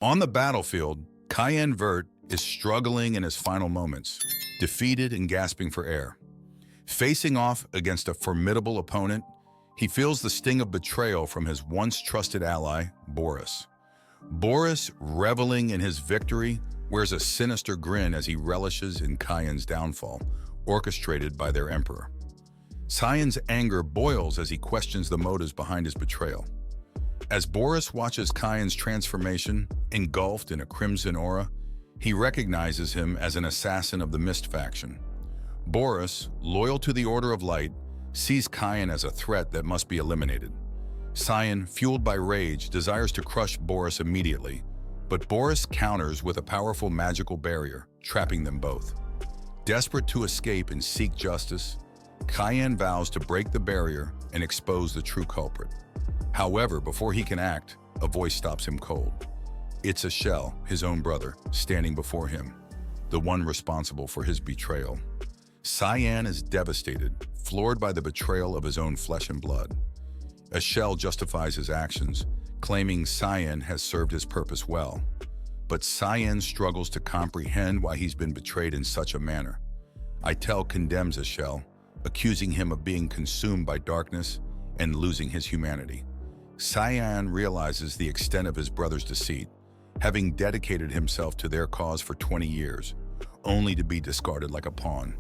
On the battlefield, Cyan Vert is struggling in his final moments, defeated and gasping for air. Facing off against a formidable opponent, he feels the sting of betrayal from his once trusted ally, Boris. Boris, reveling in his victory, wears a sinister grin as he relishes in Cyan's downfall, orchestrated by their emperor. Cyan's anger boils as he questions the motives behind his betrayal. As Boris watches Cyan's transformation, engulfed in a crimson aura, he recognizes him as an assassin of the Mist faction. Boris, loyal to the Order of Light, sees Cyan as a threat that must be eliminated. Cyan, fueled by rage, desires to crush Boris immediately, but Boris counters with a powerful magical barrier, trapping them both. Desperate to escape and seek justice, Cyan vows to break the barrier and expose the true culprit. However, before he can act, a voice stops him cold. It's a shell, his own brother, standing before him, the one responsible for his betrayal. Cyan is devastated, floored by the betrayal of his own flesh and blood. A shell justifies his actions, claiming Cyan has served his purpose well. But Cyan struggles to comprehend why he's been betrayed in such a manner. Itel condemns a shell, accusing him of being consumed by darkness and losing his humanity. Cyan realizes the extent of his brother's deceit, having dedicated himself to their cause for 20 years, only to be discarded like a pawn.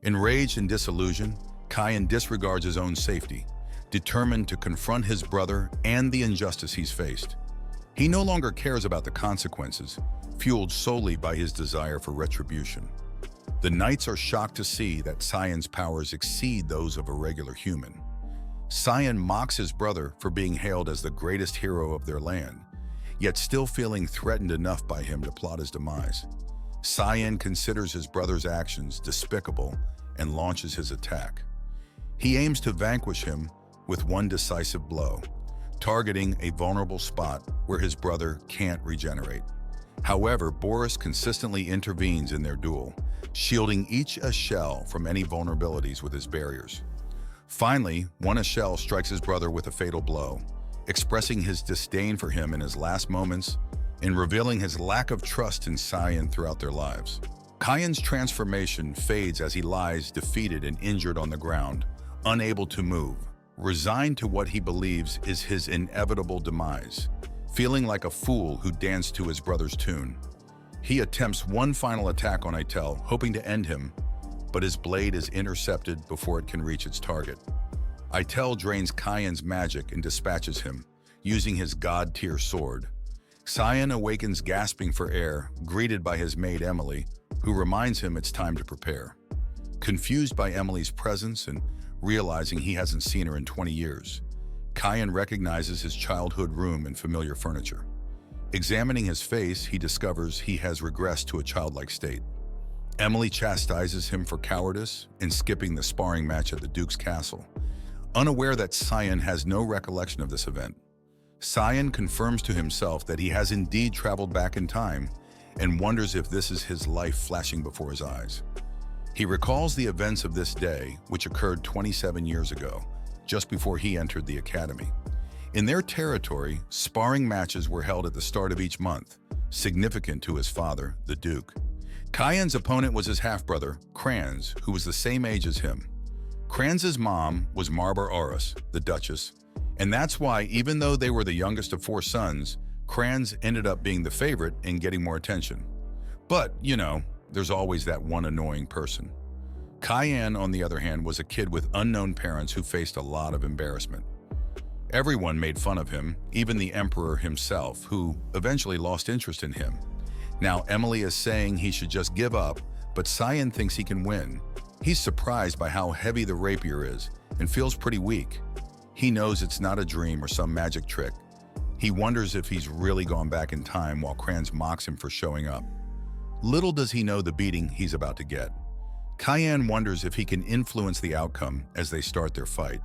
Enraged and disillusioned, Cyan disregards his own safety, determined to confront his brother and the injustice he's faced. He no longer cares about the consequences, fueled solely by his desire for retribution. The knights are shocked to see that Cyan's powers exceed those of a regular human. Cyan mocks his brother for being hailed as the greatest hero of their land, yet still feeling threatened enough by him to plot his demise. Cyan considers his brother's actions despicable and launches his attack. He aims to vanquish him with one decisive blow, targeting a vulnerable spot where his brother can't regenerate. However, Boris consistently intervenes in their duel, shielding each Ashel from any vulnerabilities with his barriers. Finally, one Ashel strikes his brother with a fatal blow, expressing his disdain for him in his last moments and revealing his lack of trust in Cyan throughout their lives. Cyan's transformation fades as he lies defeated and injured on the ground, unable to move, resigned to what he believes is his inevitable demise, feeling like a fool who danced to his brother's tune. He attempts one final attack on Itel, hoping to end him, but his blade is intercepted before it can reach its target. Itel drains Cyan's magic and dispatches him, using his god-tier sword. Cyan awakens gasping for air, greeted by his maid Emily, who reminds him it's time to prepare. Confused by Emily's presence and realizing he hasn't seen her in 20 years, Cyan recognizes his childhood room and familiar furniture. Examining his face, he discovers he has regressed to a childlike state. Emily chastises him for cowardice and skipping the sparring match at the Duke's castle, unaware that Cyan has no recollection of this event. Cyan confirms to himself that he has indeed traveled back in time and wonders if this is his life flashing before his eyes. He recalls the events of this day, which occurred 27 years ago, just before he entered the academy. In their territory, sparring matches were held at the start of each month, significant to his father, the Duke. Cyan's opponent was his half-brother, Kranz, who was the same age as him. Kranz's mom was Marbar Oris, the Duchess, and that's why, even though they were the youngest of 4 sons, Kranz ended up being the favorite and getting more attention. But, you know, there's always that one annoying person. Cyan, on the other hand, was a kid with unknown parents who faced a lot of embarrassment. Everyone made fun of him, even the Emperor himself, who eventually lost interest in him. Now, Emily is saying he should just give up, but Cyan thinks he can win. He's surprised by how heavy the rapier is and feels pretty weak. He knows it's not a dream or some magic trick. He wonders if he's really gone back in time while Kranz mocks him for showing up. Little does he know the beating he's about to get. Cyan wonders if he can influence the outcome as they start their fight.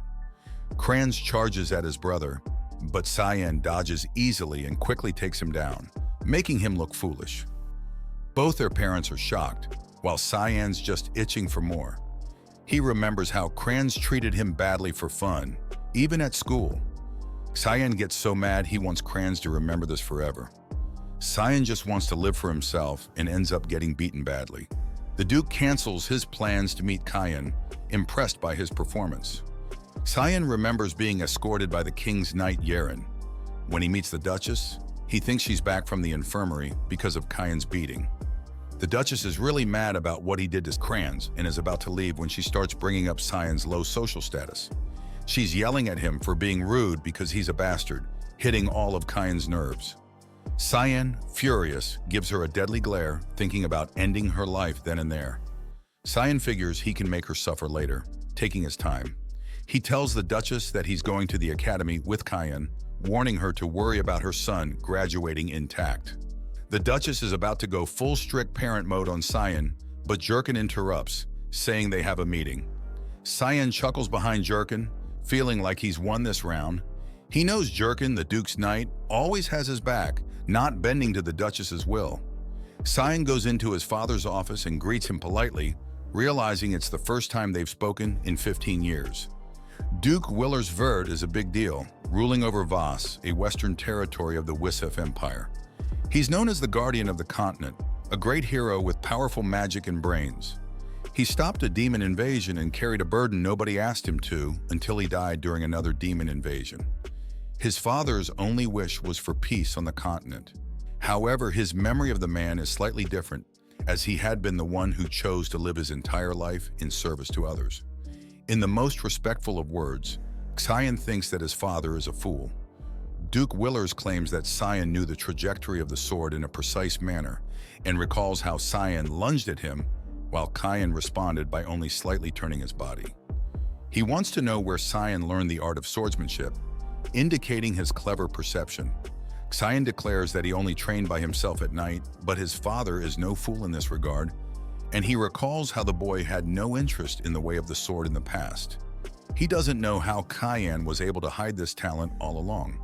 Kranz charges at his brother, but Cyan dodges easily and quickly takes him down, making him look foolish. Both their parents are shocked, while Cyan's just itching for more. He remembers how Kranz treated him badly for fun, even at school. Cyan gets so mad he wants Kranz to remember this forever. Cyan just wants to live for himself and ends up getting beaten badly. The Duke cancels his plans to meet Cyan, impressed by his performance. Cyan remembers being escorted by the king's knight Yeren. When he meets the Duchess, he thinks she's back from the infirmary because of Cyan's beating. The Duchess is really mad about what he did to Crans and is about to leave when she starts bringing up Cyan's low social status. She's yelling at him for being rude because he's a bastard, hitting all of Cyan's nerves. Cyan, furious, gives her a deadly glare, thinking about ending her life then and there. Cyan figures he can make her suffer later, taking his time. He tells the Duchess that he's going to the academy with Cyan, warning her to worry about her son graduating intact. The Duchess is about to go full strict parent mode on Cyan, but Jurkin interrupts, saying they have a meeting. Cyan chuckles behind Jurkin, feeling like he's won this round. He knows Jurkin, the Duke's knight, always has his back, not bending to the Duchess's will. Cyan goes into his father's office and greets him politely, realizing it's the first time they've spoken in 15 years. Duke Willers Vert is a big deal, ruling over Voss, a western territory of the Wisef Empire. He's known as the Guardian of the Continent, a great hero with powerful magic and brains. He stopped a demon invasion and carried a burden nobody asked him to until he died during another demon invasion. His father's only wish was for peace on the continent. However, his memory of the man is slightly different, as he had been the one who chose to live his entire life in service to others. In the most respectful of words, Cyan thinks that his father is a fool. Duke Willers claims that Cyan knew the trajectory of the sword in a precise manner and recalls how Cyan lunged at him while Cyan responded by only slightly turning his body. He wants to know where Cyan learned the art of swordsmanship, indicating his clever perception. Cyan declares that he only trained by himself at night, but his father is no fool in this regard, and he recalls how the boy had no interest in the way of the sword in the past. He doesn't know how Cyan was able to hide this talent all along.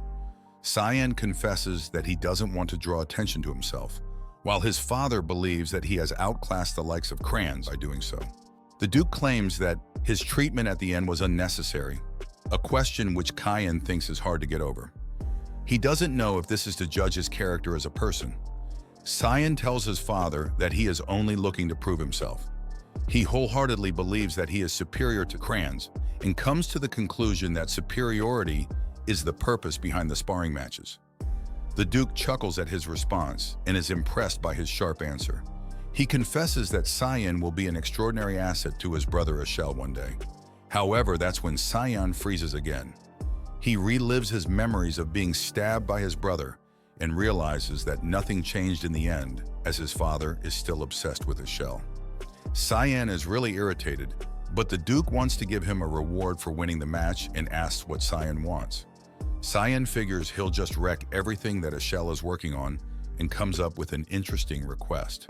Cyan confesses that he doesn't want to draw attention to himself, while his father believes that he has outclassed the likes of Crans by doing so. The Duke claims that his treatment at the end was unnecessary, a question which Cyan thinks is hard to get over. He doesn't know if this is to judge his character as a person. Cyan tells his father that he is only looking to prove himself. He wholeheartedly believes that he is superior to Crans and comes to the conclusion that superiority is the purpose behind the sparring matches. The Duke chuckles at his response and is impressed by his sharp answer. He confesses that Cyan will be an extraordinary asset to his brother Ashel one day. However, that's when Cyan freezes again. He relives his memories of being stabbed by his brother and realizes that nothing changed in the end, as his father is still obsessed with Ashel. Cyan is really irritated, but the Duke wants to give him a reward for winning the match and asks what Cyan wants. Cyan figures he'll just wreck everything that Ashel is working on and comes up with an interesting request.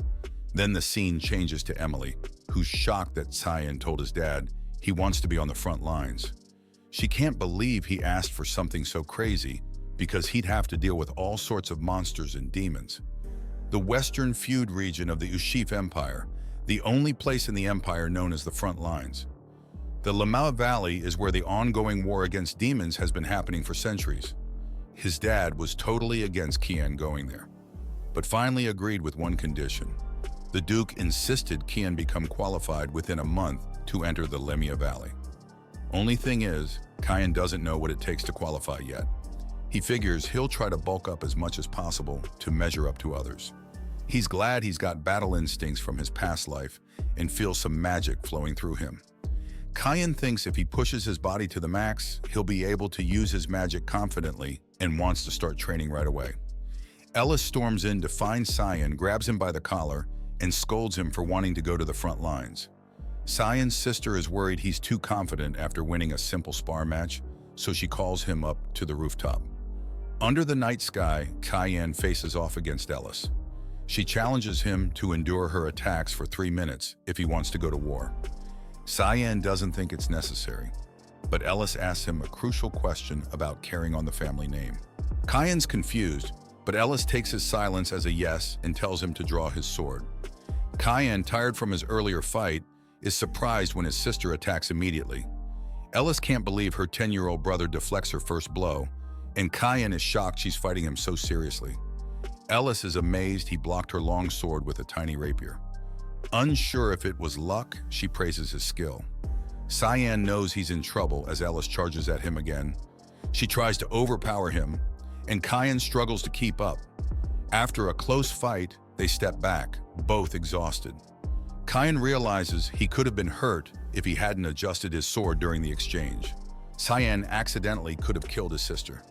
Then the scene changes to Emily, who's shocked that Cyan told his dad he wants to be on the front lines. She can't believe he asked for something so crazy because he'd have to deal with all sorts of monsters and demons. The Western Feud region of the Ushif Empire, the only place in the empire known as the front lines. The Lamea Valley is where the ongoing war against demons has been happening for centuries. His dad was totally against Cyan going there, but finally agreed with one condition. The Duke insisted Cyan become qualified within a month to enter the Lamea Valley. Only thing is, Cyan doesn't know what it takes to qualify yet. He figures he'll try to bulk up as much as possible to measure up to others. He's glad he's got battle instincts from his past life and feels some magic flowing through him. Cyan thinks if he pushes his body to the max, he'll be able to use his magic confidently and wants to start training right away. Ellis storms in to find Cyan, grabs him by the collar, and scolds him for wanting to go to the front lines. Cyan's sister is worried he's too confident after winning a simple spar match, so she calls him up to the rooftop. Under the night sky, Cyan faces off against Ellis. She challenges him to endure her attacks for 3 minutes if he wants to go to war. Cyan doesn't think it's necessary, but Ellis asks him a crucial question about carrying on the family name. Cyan's confused, but Ellis takes his silence as a yes and tells him to draw his sword. Cyan, tired from his earlier fight, is surprised when his sister attacks immediately. Ellis can't believe her 10-year-old brother deflects her first blow, and Cyan is shocked she's fighting him so seriously. Ellis is amazed he blocked her long sword with a tiny rapier. Unsure if it was luck, she praises his skill. Cyan knows he's in trouble as Ellis charges at him again. She tries to overpower him, and Cyan struggles to keep up. After a close fight, they step back, both exhausted. Cyan realizes he could have been hurt if he hadn't adjusted his sword during the exchange. Cyan accidentally could have killed his sister,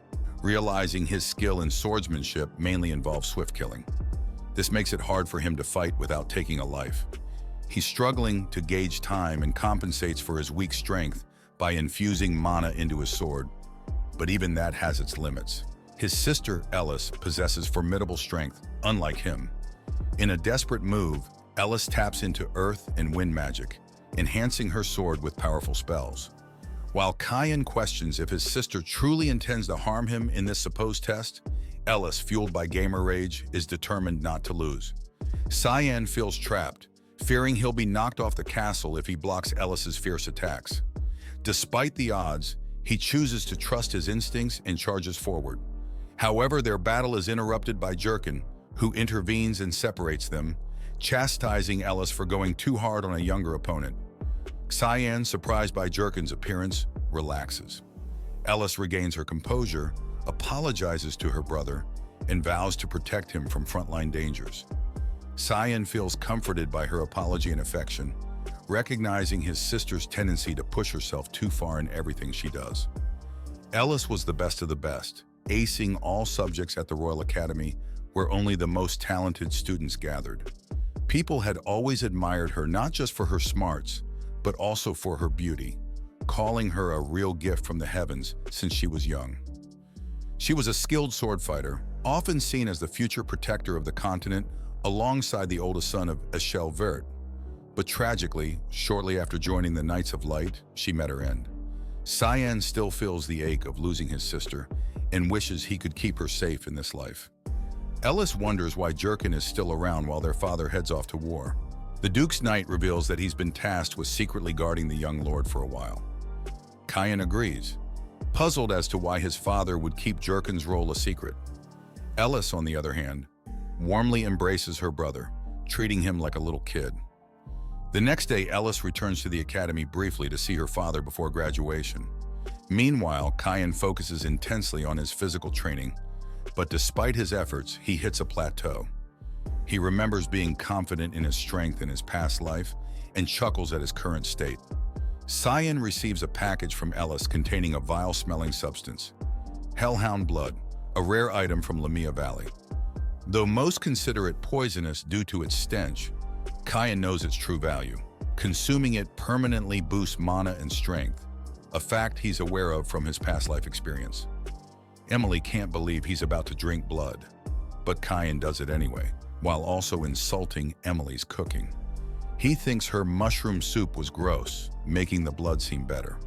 realizing his skill in swordsmanship mainly involves swift killing. This makes it hard for him to fight without taking a life. He's struggling to gauge time and compensates for his weak strength by infusing mana into his sword. But even that has its limits. His sister, Ellis, possesses formidable strength, unlike him. In a desperate move, Ellis taps into earth and wind magic, enhancing her sword with powerful spells. While Cyan questions if his sister truly intends to harm him in this supposed test, Ellis, fueled by gamer rage, is determined not to lose. Cyan feels trapped, fearing he'll be knocked off the castle if he blocks Ellis's fierce attacks. Despite the odds, he chooses to trust his instincts and charges forward. However, their battle is interrupted by Jurkin, who intervenes and separates them, chastising Ellis for going too hard on a younger opponent. Cyan, surprised by Jurkin's appearance, relaxes. Ellis regains her composure, apologizes to her brother, and vows to protect him from frontline dangers. Cyan feels comforted by her apology and affection, recognizing his sister's tendency to push herself too far in everything she does. Ellis was the best of the best, acing all subjects at the Royal Academy, where only the most talented students gathered. People had always admired her not just for her smarts, but also for her beauty, calling her a real gift from the heavens since she was young. She was a skilled sword fighter, often seen as the future protector of the continent alongside the oldest son of Cyan Vert. But tragically, shortly after joining the Knights of Light, she met her end. Cyan still feels the ache of losing his sister and wishes he could keep her safe in this life. Ellis wonders why Jurkin is still around while their father heads off to war. The Duke's Knight reveals that he's been tasked with secretly guarding the young lord for a while. Cyan agrees, puzzled as to why his father would keep Jurkin's role a secret. Ellis, on the other hand, warmly embraces her brother, treating him like a little kid. The next day, Ellis returns to the academy briefly to see her father before graduation. Meanwhile, Cyan focuses intensely on his physical training, but despite his efforts, he hits a plateau. He remembers being confident in his strength in his past life and chuckles at his current state. Cyan receives a package from Ellis containing a vile-smelling substance, hellhound blood, a rare item from Lamea Valley. Though most consider it poisonous due to its stench, Cyan knows its true value. Consuming it permanently boosts mana and strength, a fact he's aware of from his past life experience. Emily can't believe he's about to drink blood, but Cyan does it anyway, while also insulting Emily's cooking. He thinks her mushroom soup was gross, making the blood seem better.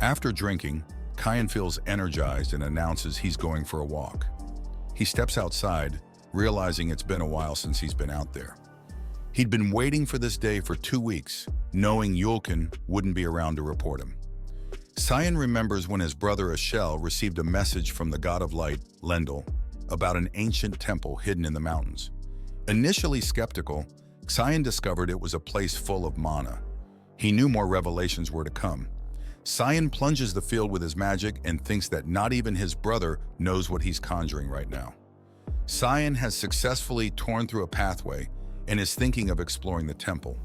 After drinking, Cyan feels energized and announces he's going for a walk. He steps outside, realizing it's been a while since he's been out there. He'd been waiting for this day for 2 weeks, knowing Yulkin wouldn't be around to report him. Cyan remembers when his brother Ashel received a message from the god of light, Lendl, about an ancient temple hidden in the mountains. Initially skeptical, Cyan discovered it was a place full of mana. He knew more revelations were to come. Cyan plunges the field with his magic and thinks that not even his brother knows what he's conjuring right now. Cyan has successfully torn through a pathway and is thinking of exploring the temple.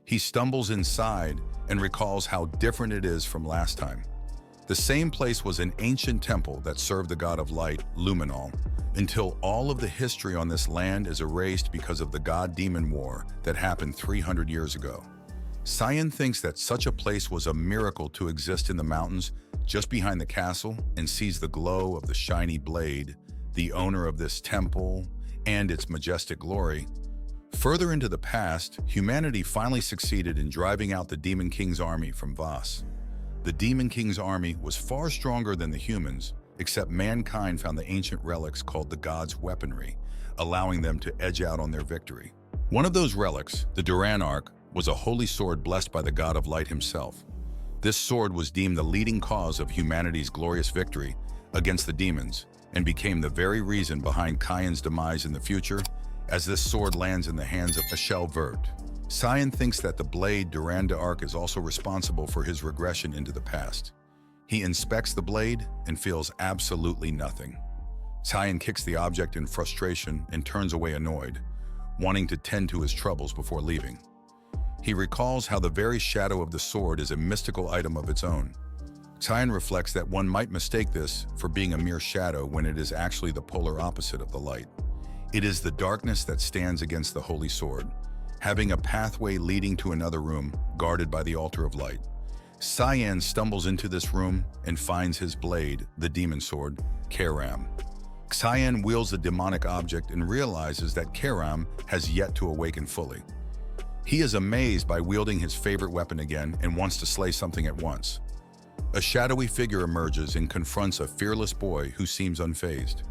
He stumbles inside and recalls how different it is from last time. The same place was an ancient temple that served the god of light, Luminol, until all of the history on this land is erased because of the god-demon war that happened 300 years ago. Cyan thinks that such a place was a miracle to exist in the mountains just behind the castle and sees the glow of the shiny blade, the owner of this temple, and its majestic glory. Further into the past, humanity finally succeeded in driving out the Demon King's army from Voss. The Demon King's army was far stronger than the humans, except mankind found the ancient relics called the gods' weaponry, allowing them to edge out on their victory. One of those relics, the Duran Arc, was a holy sword blessed by the god of light himself. This sword was deemed the leading cause of humanity's glorious victory against the demons, and became the very reason behind Cyan's demise in the future, as this sword lands in the hands of Cyan Vert. Cyan thinks that the blade Duran d'Arc is also responsible for his regression into the past. He inspects the blade and feels absolutely nothing. Cyan kicks the object in frustration and turns away annoyed, wanting to tend to his troubles before leaving. He recalls how the very shadow of the sword is a mystical item of its own. Cyan reflects that one might mistake this for being a mere shadow when it is actually the polar opposite of the light. It is the darkness that stands against the holy sword, having a pathway leading to another room guarded by the altar of light. Cyan stumbles into this room and finds his blade, the demon sword, Karam. Cyan wields the demonic object and realizes that Karam has yet to awaken fully. He is amazed by wielding his favorite weapon again and wants to slay something at once. A shadowy figure emerges and confronts a fearless boy who seems unfazed.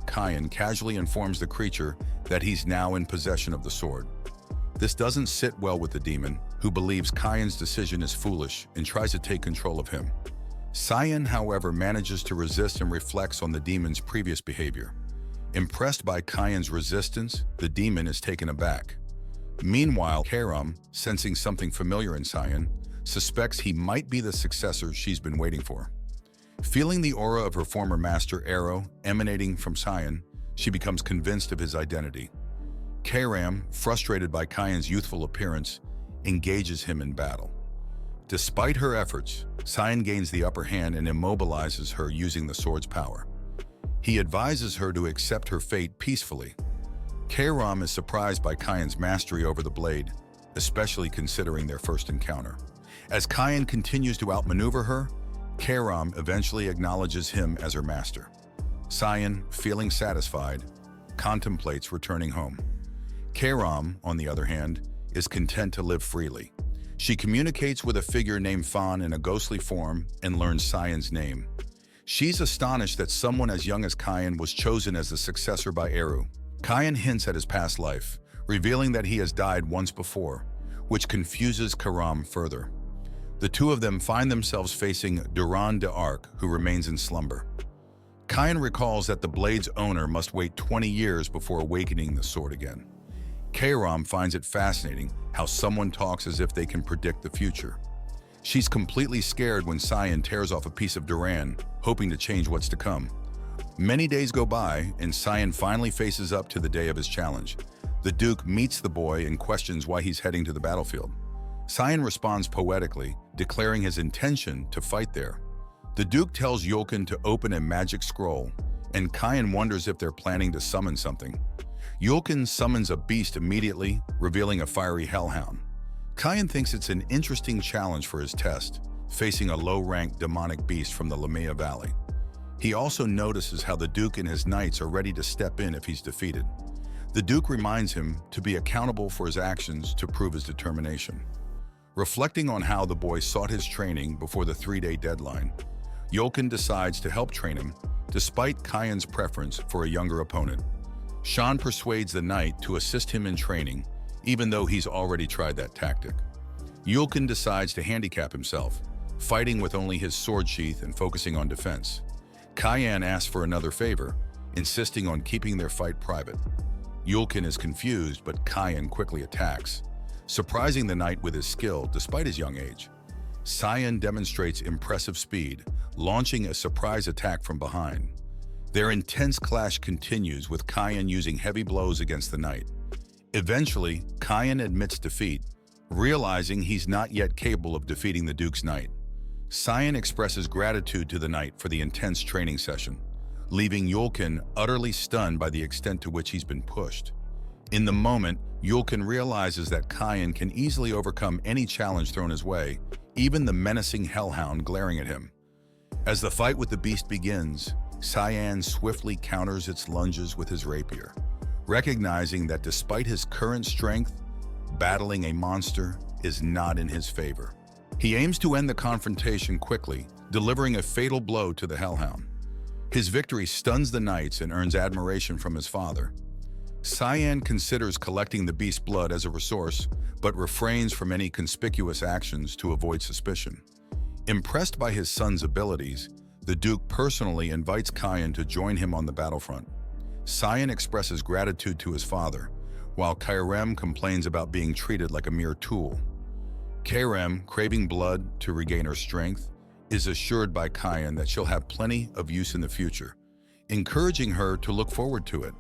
Cyan casually informs the creature that he's now in possession of the sword. This doesn't sit well with the demon, who believes Cyan's decision is foolish and tries to take control of him. Cyan, however, manages to resist and reflects on the demon's previous behavior. Impressed by Cyan's resistance, the demon is taken aback. Meanwhile, Karam, sensing something familiar in Cyan, suspects he might be the successor she's been waiting for. Feeling the aura of her former master, Arrow, emanating from Cyan, she becomes convinced of his identity. Karam, frustrated by Cyan's youthful appearance, engages him in battle. Despite her efforts, Cyan gains the upper hand and immobilizes her using the sword's power. He advises her to accept her fate peacefully. Karam is surprised by Cyan's mastery over the blade, especially considering their first encounter. As Cyan continues to outmaneuver her, Karam eventually acknowledges him as her master. Cyan, feeling satisfied, contemplates returning home. Karam, on the other hand, is content to live freely. She communicates with a figure named Fan in a ghostly form and learns Cyan's name. She's astonished that someone as young as Cyan was chosen as the successor by Eru. Cyan hints at his past life, revealing that he has died once before, which confuses Karam further. The two of them find themselves facing Duran d'Arc, who remains in slumber. Cyan recalls that the blade's owner must wait 20 years before awakening the sword again. Karam finds it fascinating how someone talks as if they can predict the future. She's completely scared when Cyan tears off a piece of Duran, hoping to change what's to come. Many days go by, and Cyan finally faces up to the day of his challenge. The Duke meets the boy and questions why he's heading to the battlefield. Cyan responds poetically, declaring his intention to fight there. The Duke tells Yulkin to open a magic scroll, and Cyan wonders if they're planning to summon something. Yulkin summons a beast immediately, revealing a fiery hellhound. Cyan thinks it's an interesting challenge for his test, facing a low-ranked demonic beast from the Lamea Valley. He also notices how the Duke and his knights are ready to step in if he's defeated. The Duke reminds him to be accountable for his actions to prove his determination. Reflecting on how the boy sought his training before the 3-day deadline, Yulkin decides to help train him, despite Cyan's preference for a younger opponent. Shan persuades the knight to assist him in training, even though he's already tried that tactic. Yulkin decides to handicap himself, fighting with only his sword sheath and focusing on defense. Cyan asks for another favor, insisting on keeping their fight private. Yulkin is confused, but Cyan quickly attacks, surprising the knight with his skill despite his young age. Cyan demonstrates impressive speed, launching a surprise attack from behind. Their intense clash continues, with Cyan using heavy blows against the knight. Eventually, Cyan admits defeat, realizing he's not yet capable of defeating the Duke's knight. Cyan expresses gratitude to the knight for the intense training session, leaving Yulkin utterly stunned by the extent to which he's been pushed. In the moment, Yulkin realizes that Cyan can easily overcome any challenge thrown his way, even the menacing hellhound glaring at him. As the fight with the beast begins, Cyan swiftly counters its lunges with his rapier, recognizing that despite his current strength, battling a monster is not in his favor. He aims to end the confrontation quickly, delivering a fatal blow to the hellhound. His victory stuns the knights and earns admiration from his father. Cyan considers collecting the beast's blood as a resource, but refrains from any conspicuous actions to avoid suspicion. Impressed by his son's abilities, the Duke personally invites Cyan to join him on the battlefront. Cyan expresses gratitude to his father, while Kairem complains about being treated like a mere tool. Kairem, craving blood to regain her strength, is assured by Cyan that she'll have plenty of use in the future, encouraging her to look forward to it.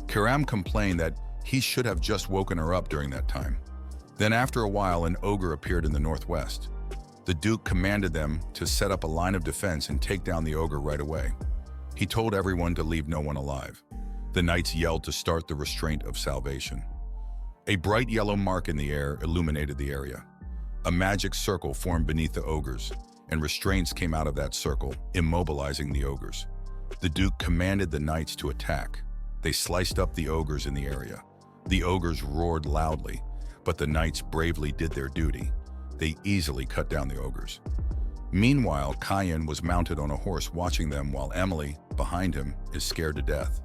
Kairem complained that he should have just woken her up during that time. Then after a while, an ogre appeared in the northwest. The Duke commanded them to set up a line of defense and take down the ogre right away. He told everyone to leave no one alive. The knights yelled to start the restraint of salvation. A bright yellow mark in the air illuminated the area. A magic circle formed beneath the ogres, and restraints came out of that circle, immobilizing the ogres. The Duke commanded the knights to attack. They sliced up the ogres in the area. The ogres roared loudly, but the knights bravely did their duty. They easily cut down the ogres. Meanwhile, Cyan was mounted on a horse watching them while Emily, behind him, is scared to death.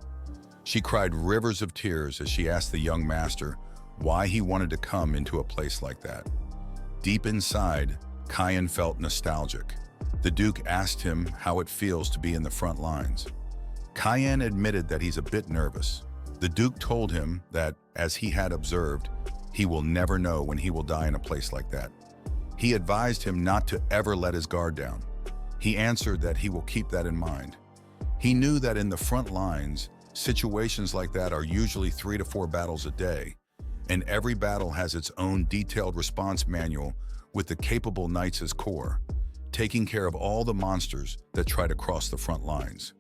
She cried rivers of tears as she asked the young master why he wanted to come into a place like that. Deep inside, Cyan felt nostalgic. The Duke asked him how it feels to be in the front lines. Cyan admitted that he's a bit nervous. The Duke told him that, as he had observed, he will never know when he will die in a place like that. He advised him not to ever let his guard down. He answered that he will keep that in mind. He knew that in the front lines, situations like that are usually 3 to 4 battles a day, and every battle has its own detailed response manual with the capable knights as core, taking care of all the monsters that try to cross the front lines.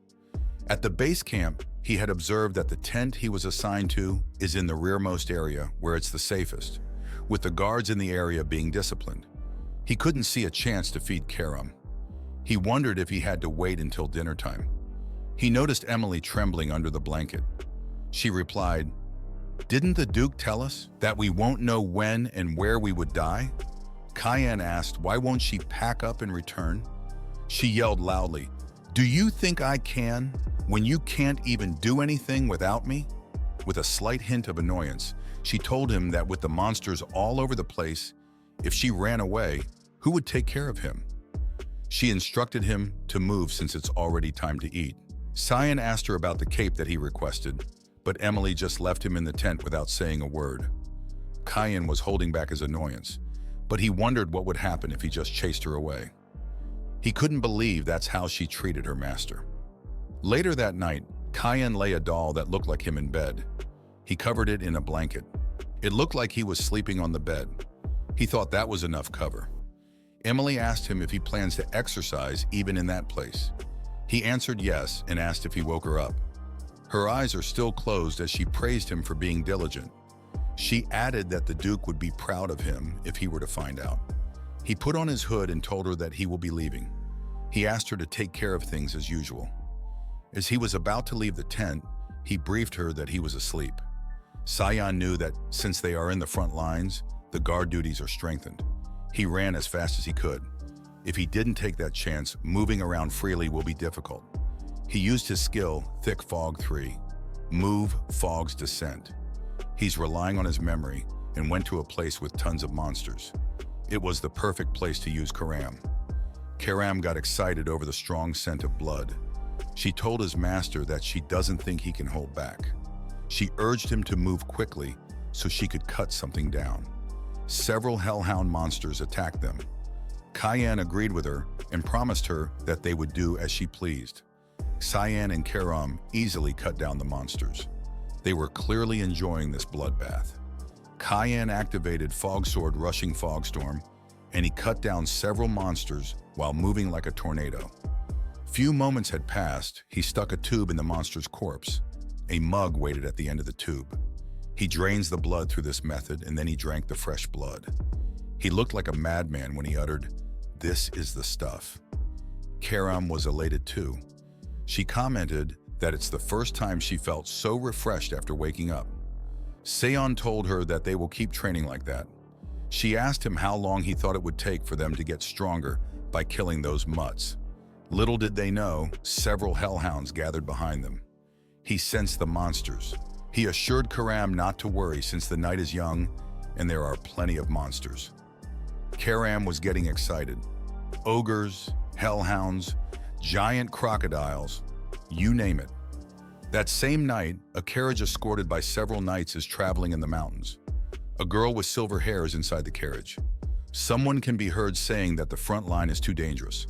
At the base camp, he had observed that the tent he was assigned to is in the rearmost area where it's the safest, with the guards in the area being disciplined. He couldn't see a chance to feed Karam. He wondered if he had to wait until dinner time. He noticed Emily trembling under the blanket. She replied, "Didn't the Duke tell us that we won't know when and where we would die?" Cyan asked, "Why won't she pack up and return?" She yelled loudly, "Do you think I can, when you can't even do anything without me?" With a slight hint of annoyance, she told him that with the monsters all over the place, if she ran away, who would take care of him? She instructed him to move since it's already time to eat. Cyan asked her about the cape that he requested, but Emily just left him in the tent without saying a word. Cyan was holding back his annoyance, but he wondered what would happen if he just chased her away. He couldn't believe that's how she treated her master. Later that night, Cyan lay a doll that looked like him in bed. He covered it in a blanket. It looked like he was sleeping on the bed. He thought that was enough cover. Emily asked him if he plans to exercise even in that place. He answered yes and asked if he woke her up. Her eyes are still closed as she praised him for being diligent. She added that the Duke would be proud of him if he were to find out. He put on his hood and told her that he will be leaving. He asked her to take care of things as usual. As he was about to leave the tent, he briefed her that he was asleep. Cyan knew that since they are in the front lines, the guard duties are strengthened. He ran as fast as he could. If he didn't take that chance, moving around freely will be difficult. He used his skill, Thick Fog 3, Move Fog's Descent. He's relying on his memory and went to a place with tons of monsters. It was the perfect place to use Karam. Karam got excited over the strong scent of blood. She told his master that she doesn't think he can hold back. She urged him to move quickly so she could cut something down. Several hellhound monsters attacked them. Cyan agreed with her and promised her that they would do as she pleased. Cyan and Karam easily cut down the monsters. They were clearly enjoying this bloodbath. Cyan activated Fog Sword Rushing Fogstorm, and he cut down several monsters while moving like a tornado. Few moments had passed, he stuck a tube in the monster's corpse. A mug waited at the end of the tube. He drains the blood through this method, and then he drank the fresh blood. He looked like a madman when he uttered, "This is the stuff." Karam was elated too. She commented that it's the first time she felt so refreshed after waking up. Seon told her that they will keep training like that. She asked him how long he thought it would take for them to get stronger by killing those mutts. Little did they know, several hellhounds gathered behind them. He sensed the monsters. He assured Karam not to worry since the night is young and there are plenty of monsters. Karam was getting excited. Ogres, hellhounds, giant crocodiles, you name it. That same night, a carriage escorted by several knights is traveling in the mountains. A girl with silver hair is inside the carriage. Someone can be heard saying that the front line is too dangerous.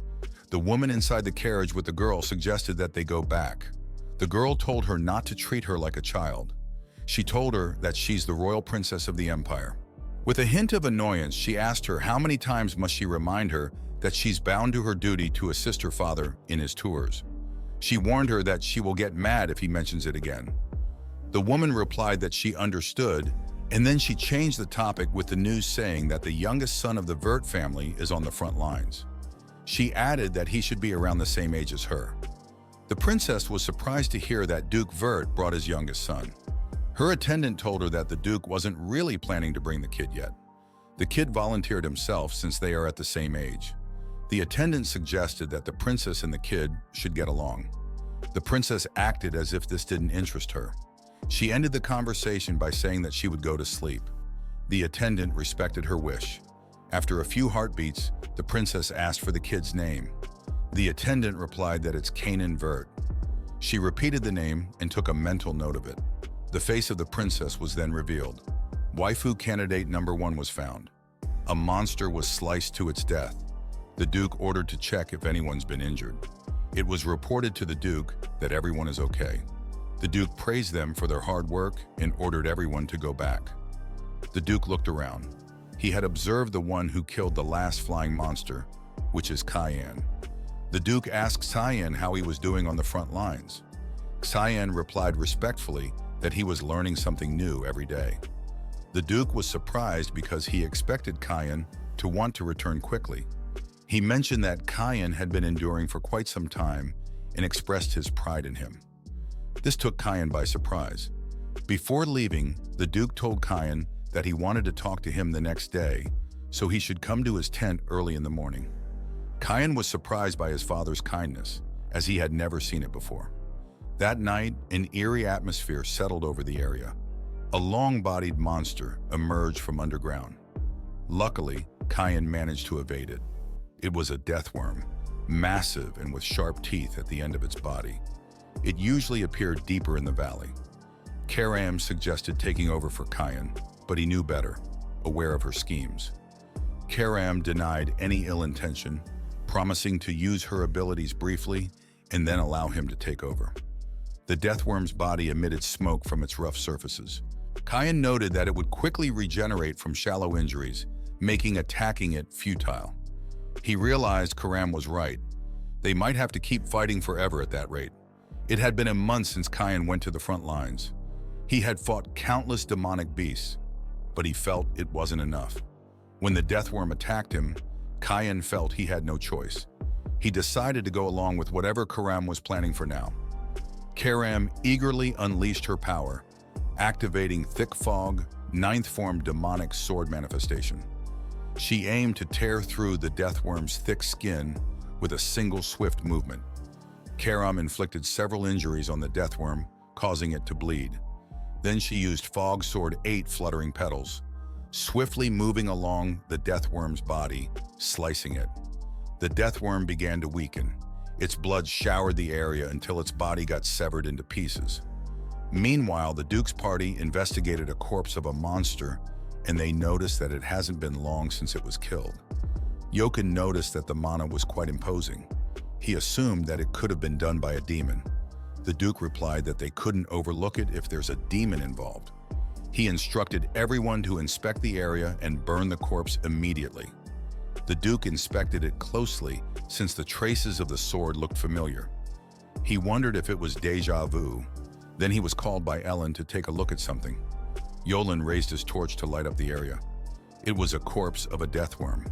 The woman inside the carriage with the girl suggested that they go back. The girl told her not to treat her like a child. She told her that she's the royal princess of the empire. With a hint of annoyance, she asked her how many times must she remind her that she's bound to her duty to assist her father in his tours. She warned her that she will get mad if he mentions it again. The woman replied that she understood, and then she changed the topic with the news saying that the youngest son of the Vert family is on the front lines. She added that he should be around the same age as her. The princess was surprised to hear that Duke Vert brought his youngest son. Her attendant told her that the Duke wasn't really planning to bring the kid yet. The kid volunteered himself since they are at the same age. The attendant suggested that the princess and the kid should get along. The princess acted as if this didn't interest her. She ended the conversation by saying that she would go to sleep. The attendant respected her wish. After a few heartbeats, the princess asked for the kid's name. The attendant replied that it's Cyan Vert. She repeated the name and took a mental note of it. The face of the princess was then revealed. Waifu candidate number 1 was found. A monster was sliced to its death. The Duke ordered to check if anyone's been injured. It was reported to the Duke that everyone is okay. The Duke praised them for their hard work and ordered everyone to go back. The Duke looked around. He had observed the one who killed the last flying monster, which is Cyan. The Duke asked Cyan how he was doing on the front lines. Cyan replied respectfully that he was learning something new every day. The Duke was surprised because he expected Cyan to want to return quickly. He mentioned that Cyan had been enduring for quite some time and expressed his pride in him. This took Cyan by surprise. Before leaving, the Duke told Cyan that he wanted to talk to him the next day, so he should come to his tent early in the morning. Cyan was surprised by his father's kindness, as he had never seen it before. That night, an eerie atmosphere settled over the area. A long-bodied monster emerged from underground. Luckily, Cyan managed to evade it. It was a deathworm, massive and with sharp teeth at the end of its body. It usually appeared deeper in the valley. Karam suggested taking over for Cyan, but he knew better, aware of her schemes. Karam denied any ill intention, promising to use her abilities briefly and then allow him to take over. The deathworm's body emitted smoke from its rough surfaces. Cyan noted that it would quickly regenerate from shallow injuries, making attacking it futile. He realized Karam was right. They might have to keep fighting forever at that rate. It had been a month since Cyan went to the front lines. He had fought countless demonic beasts, but he felt it wasn't enough. When the deathworm attacked him, Cyan felt he had no choice. He decided to go along with whatever Karam was planning for now. Karam eagerly unleashed her power, activating Thick Fog, 9th form demonic sword manifestation. She aimed to tear through the deathworm's thick skin with a single swift movement. Karam inflicted several injuries on the deathworm, causing it to bleed. Then she used Fog Sword 8 fluttering petals, swiftly moving along the deathworm's body, slicing it. The deathworm began to weaken. Its blood showered the area until its body got severed into pieces. Meanwhile, the Duke's party investigated a corpse of a monster, and they noticed that it hasn't been long since it was killed. Yoken noticed that the mana was quite imposing. He assumed that it could have been done by a demon. The Duke replied that they couldn't overlook it if there's a demon involved. He instructed everyone to inspect the area and burn the corpse immediately. The Duke inspected it closely since the traces of the sword looked familiar. He wondered if it was déjà vu. Then he was called by Ellen to take a look at something. Yolen raised his torch to light up the area. It was a corpse of a deathworm.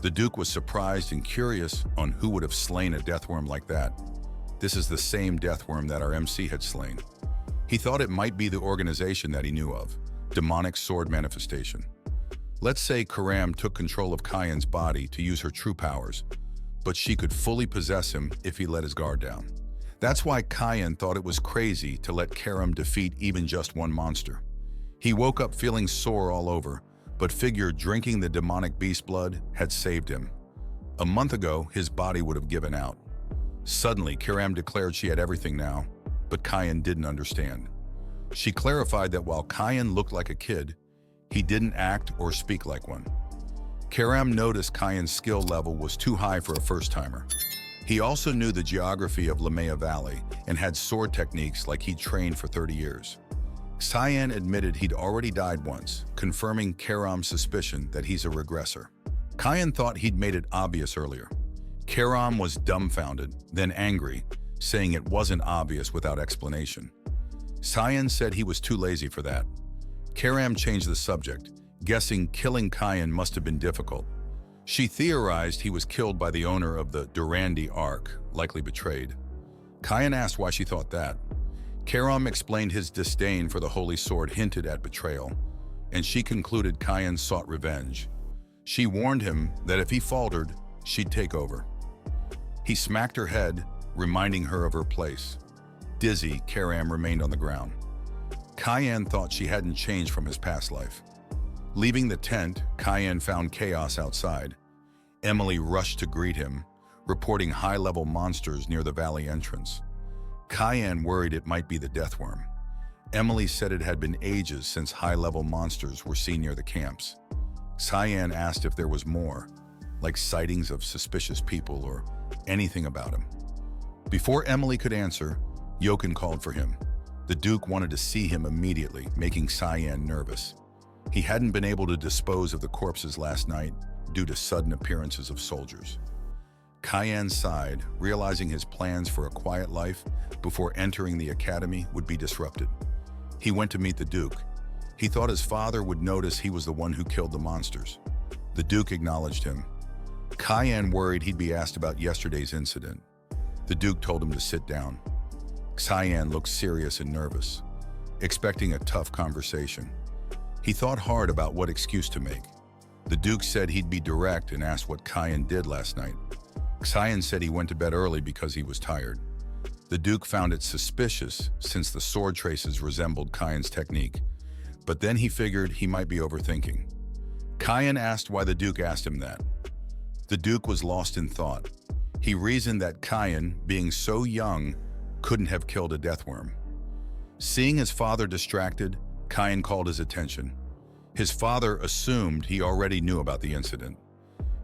The Duke was surprised and curious on who would have slain a deathworm like that. This is the same deathworm that our MC had slain. He thought it might be the organization that he knew of, Demonic Sword Manifestation. Let's say Karam took control of Cyan's body to use her true powers, but she could fully possess him if he let his guard down. That's why Cyan thought it was crazy to let Karam defeat even just one monster. He woke up feeling sore all over, but figured drinking the demonic beast blood had saved him. A month ago, his body would have given out. Suddenly, Kiram declared she had everything now, but Cyan didn't understand. She clarified that while Cyan looked like a kid, he didn't act or speak like one. Kiram noticed Cyan's skill level was too high for a first-timer. He also knew the geography of Lamea Valley and had sword techniques like he'd trained for 30 years. Cyan admitted he'd already died once, confirming Kiram's suspicion that he's a regressor. Cyan thought he'd made it obvious earlier. Kiram was dumbfounded, then angry, saying it wasn't obvious without explanation. Cyan said he was too lazy for that. Kiram changed the subject, guessing killing Cyan must have been difficult. She theorized he was killed by the owner of the Durandi Ark, likely betrayed. Cyan asked why she thought that. Kiram explained his disdain for the Holy Sword hinted at betrayal, and she concluded Cyan sought revenge. She warned him that if he faltered, she'd take over. He smacked her head, reminding her of her place. Dizzy, Kiram remained on the ground. Cyan thought she hadn't changed from his past life. Leaving the tent, Cyan found chaos outside. Emily rushed to greet him, reporting high-level monsters near the valley entrance. Cyan worried it might be the deathworm. Emily said it had been ages since high-level monsters were seen near the camps. Cyan asked if there was more, like sightings of suspicious people or anything about him. Before Emily could answer, Jochen called for him. The Duke wanted to see him immediately, making Cyan nervous. He hadn't been able to dispose of the corpses last night due to sudden appearances of soldiers. Cyan sighed, realizing his plans for a quiet life before entering the academy would be disrupted. He went to meet the Duke. He thought his father would notice he was the one who killed the monsters. The Duke acknowledged him. Cyan worried he'd be asked about yesterday's incident. The Duke told him to sit down. Cyan looked serious and nervous, expecting a tough conversation. He thought hard about what excuse to make. The Duke said he'd be direct and asked what Cyan did last night. Cyan said he went to bed early because he was tired. The Duke found it suspicious since the sword traces resembled Cyan's technique, but then he figured he might be overthinking. Cyan asked why the Duke asked him that. The Duke was lost in thought. He reasoned that Cyan, being so young, couldn't have killed a deathworm. Seeing his father distracted, Cyan called his attention. His father assumed he already knew about the incident.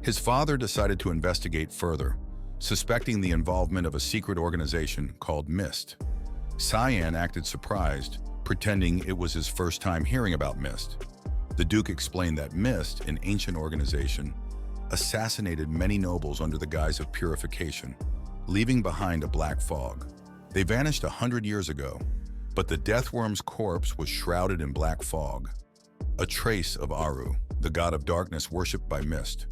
His father decided to investigate further, suspecting the involvement of a secret organization called MIST. Cyan acted surprised, pretending it was his first time hearing about MIST. The Duke explained that MIST, an ancient organization, assassinated many nobles under the guise of purification, leaving behind a black fog. They vanished 100 years ago, but the deathworm's corpse was shrouded in black fog, a trace of Aru, the god of darkness worshipped by Mist.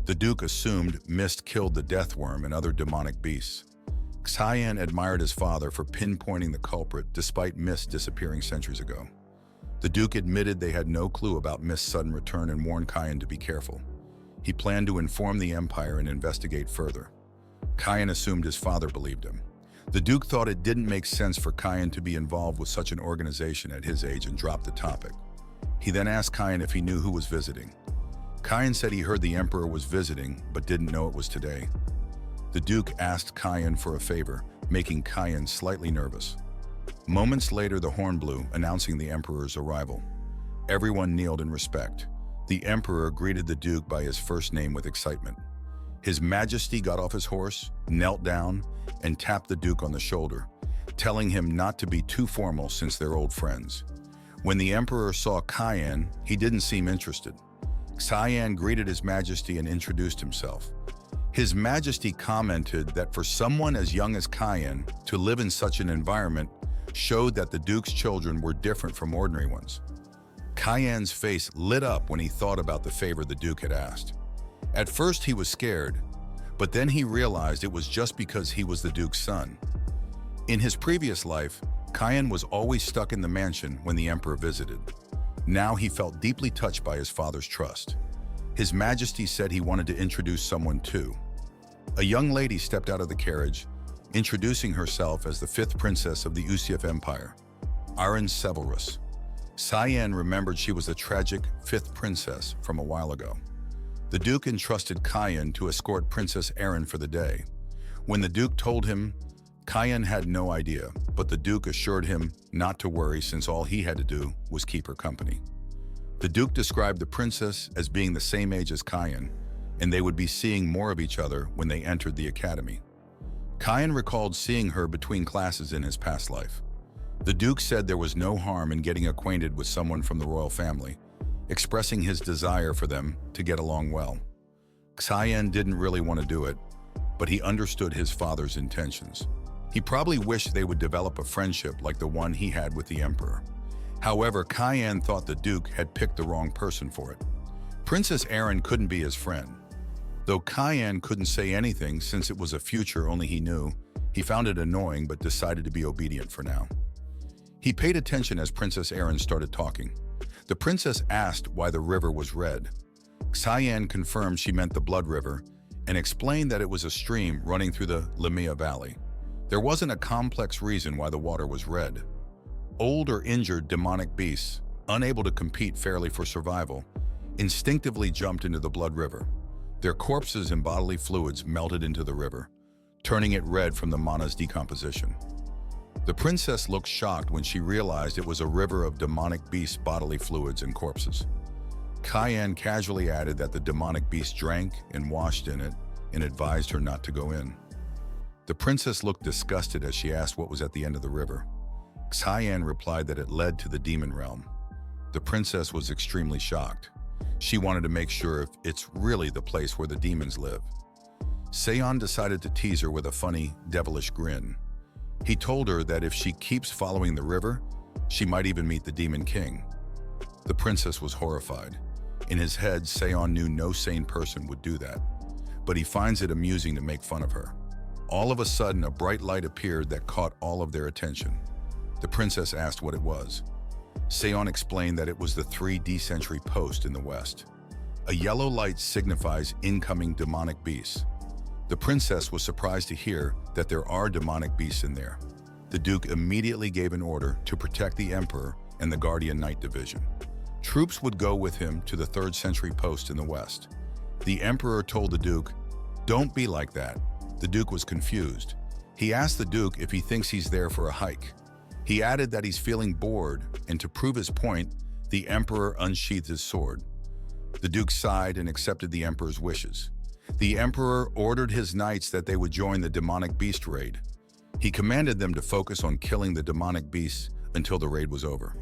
The Duke assumed Mist killed the deathworm and other demonic beasts. Cyan admired his father for pinpointing the culprit despite Mist disappearing centuries ago. The Duke admitted they had no clue about Mist's sudden return and warned Cyan to be careful. He planned to inform the Empire and investigate further. Cyan assumed his father believed him. The Duke thought it didn't make sense for Cyan to be involved with such an organization at his age and dropped the topic. He then asked Cyan if he knew who was visiting. Cyan said he heard the Emperor was visiting, but didn't know it was today. The Duke asked Cyan for a favor, making Cyan slightly nervous. Moments later, the horn blew, announcing the Emperor's arrival. Everyone kneeled in respect. The Emperor greeted the Duke by his first name with excitement. His Majesty got off his horse, knelt down, and tapped the Duke on the shoulder, telling him not to be too formal since they're old friends. When the Emperor saw Cyan, he didn't seem interested. Cyan greeted His Majesty and introduced himself. His Majesty commented that for someone as young as Cyan to live in such an environment showed that the Duke's children were different from ordinary ones. Cyan's face lit up when he thought about the favor the Duke had asked. At first he was scared, but then he realized it was just because he was the Duke's son. In his previous life, Cyan was always stuck in the mansion when the Emperor visited. Now he felt deeply touched by his father's trust. His Majesty said he wanted to introduce someone too. A young lady stepped out of the carriage, introducing herself as the fifth princess of the Usief Empire, Arin Severus. Cyan remembered she was the tragic fifth princess from a while ago. The Duke entrusted Cyan to escort Princess Arin for the day. When the Duke told him, Cyan had no idea, but the Duke assured him not to worry since all he had to do was keep her company. The Duke described the princess as being the same age as Cyan, and they would be seeing more of each other when they entered the academy. Cyan recalled seeing her between classes in his past life. The Duke said there was no harm in getting acquainted with someone from the royal family, expressing his desire for them to get along well. Cyan didn't really want to do it, but he understood his father's intentions. He probably wished they would develop a friendship like the one he had with the Emperor. However, Cyan thought the Duke had picked the wrong person for it. Princess Erin couldn't be his friend. Though Cyan couldn't say anything since it was a future only he knew, he found it annoying but decided to be obedient for now. He paid attention as Princess Erin started talking. The princess asked why the river was red. Cyan confirmed she meant the Blood River and explained that it was a stream running through the Lamea Valley. There wasn't a complex reason why the water was red. Old or injured demonic beasts, unable to compete fairly for survival, instinctively jumped into the Blood River. Their corpses and bodily fluids melted into the river, turning it red from the mana's decomposition. The princess looked shocked when she realized it was a river of demonic beasts' bodily fluids and corpses. Cyan casually added that the demonic beast drank and washed in it and advised her not to go in. The princess looked disgusted as she asked what was at the end of the river. Cyan replied that it led to the demon realm. The princess was extremely shocked. She wanted to make sure if it's really the place where the demons live. Cyan decided to tease her with a funny, devilish grin. He told her that if she keeps following the river, she might even meet the Demon King. The princess was horrified. In his head, Cyan knew no sane person would do that, but he finds it amusing to make fun of her. All of a sudden, a bright light appeared that caught all of their attention. The princess asked what it was. Cyan explained that it was the 3D sentry post in the west. A yellow light signifies incoming demonic beasts. The princess was surprised to hear that there are demonic beasts in there. The Duke immediately gave an order to protect the Emperor and the Guardian Knight Division. Troops would go with him to the 3rd sentry post in the west. The Emperor told the Duke, "Don't be like that." The Duke was confused. He asked the Duke if he thinks he's there for a hike. He added that he's feeling bored, and to prove his point, the Emperor unsheathed his sword. The Duke sighed and accepted the Emperor's wishes. The Emperor ordered his knights that they would join the demonic beast raid. He commanded them to focus on killing the demonic beasts until the raid was over.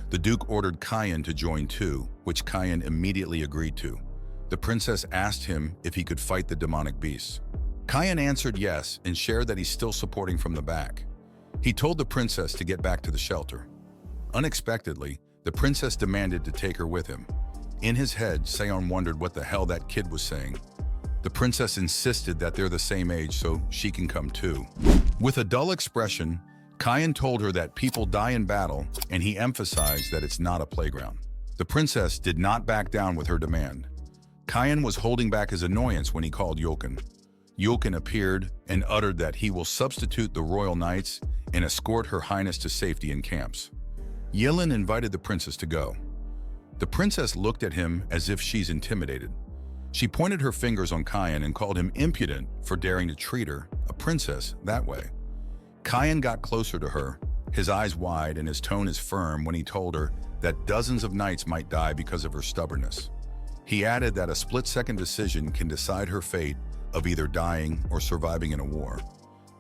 The Duke ordered Cyan to join too, which Cyan immediately agreed to. The princess asked him if he could fight the demonic beasts. Cyan answered yes and shared that he's still supporting from the back. He told the princess to get back to the shelter. Unexpectedly, the princess demanded to take her with him. In his head, Cyan wondered what the hell that kid was saying. The princess insisted that they're the same age so she can come too. With a dull expression, Cyan told her that people die in battle, and he emphasized that it's not a playground. The princess did not back down with her demand. Cyan was holding back his annoyance when he called Yulkin. Yulkin appeared and uttered that he will substitute the royal knights and escort Her Highness to safety in camps. Yulin invited the princess to go. The princess looked at him as if she's intimidated. She pointed her fingers on Cyan and called him impudent for daring to treat her, a princess, that way. Cyan got closer to her, his eyes wide and his tone is firm when he told her that dozens of knights might die because of her stubbornness. He added that a split-second decision can decide her fate of either dying or surviving in a war.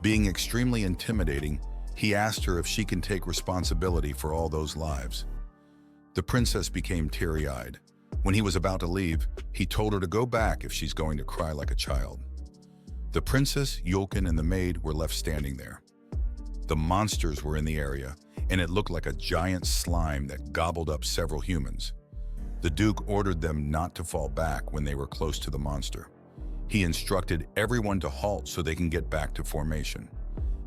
Being extremely intimidating, he asked her if she can take responsibility for all those lives. The princess became teary-eyed. When he was about to leave, he told her to go back if she's going to cry like a child. The princess, Yulkin, and the maid were left standing there. The monsters were in the area, and it looked like a giant slime that gobbled up several humans. The Duke ordered them not to fall back when they were close to the monster. He instructed everyone to halt so they can get back to formation.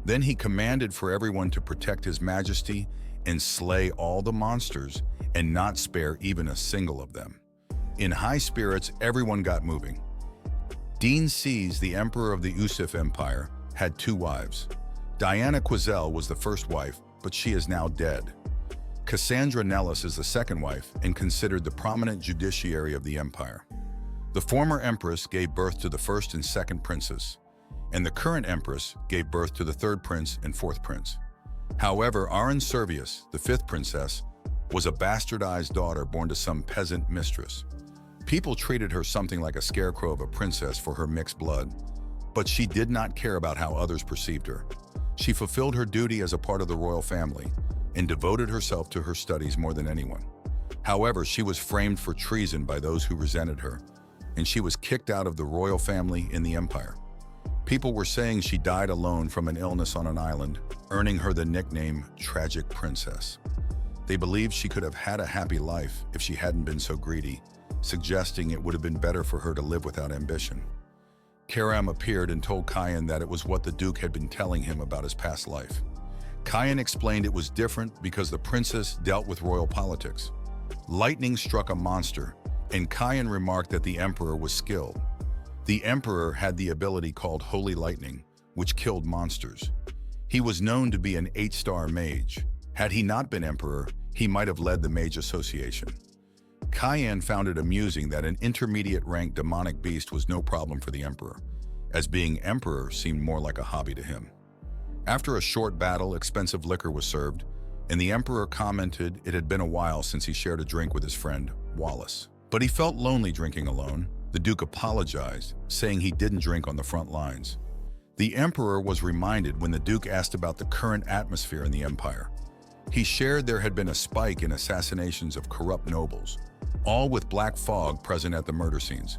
Then he commanded for everyone to protect His Majesty and slay all the monsters and not spare even a single of them. In high spirits, everyone got moving. Dean Sees, the Emperor of the Usif Empire, had 2 wives. Diana Quazel was the first wife, but she is now dead. Cassandra Nellis is the second wife and considered the prominent judiciary of the empire. The former empress gave birth to the first and second princes. and the current empress gave birth to the third prince and fourth prince. However, Aran Servius, the fifth princess, was a bastardized daughter born to some peasant mistress. People treated her something like a scarecrow of a princess for her mixed blood, but she did not care about how others perceived her. She fulfilled her duty as a part of the royal family and devoted herself to her studies more than anyone. However, she was framed for treason by those who resented her, and she was kicked out of the royal family in the empire. People were saying she died alone from an illness on an island, earning her the nickname Tragic Princess. They believed she could have had a happy life if she hadn't been so greedy, suggesting it would have been better for her to live without ambition. Karam appeared and told Cyan that it was what the Duke had been telling him about his past life. Cyan explained it was different because the princess dealt with royal politics. Lightning struck a monster, and Cyan remarked that the emperor was skilled. The emperor had the ability called Holy Lightning, which killed monsters. He was known to be an 8-star mage. Had he not been emperor, he might have led the Mage Association. Cyan found it amusing that an intermediate-ranked demonic beast was no problem for the emperor, as being emperor seemed more like a hobby to him. After a short battle, expensive liquor was served, and the emperor commented it had been a while since he shared a drink with his friend, Wallace. But he felt lonely drinking alone. The Duke apologized, saying he didn't drink on the front lines. The emperor was reminded when the Duke asked about the current atmosphere in the empire. He shared there had been a spike in assassinations of corrupt nobles, all with black fog present at the murder scenes.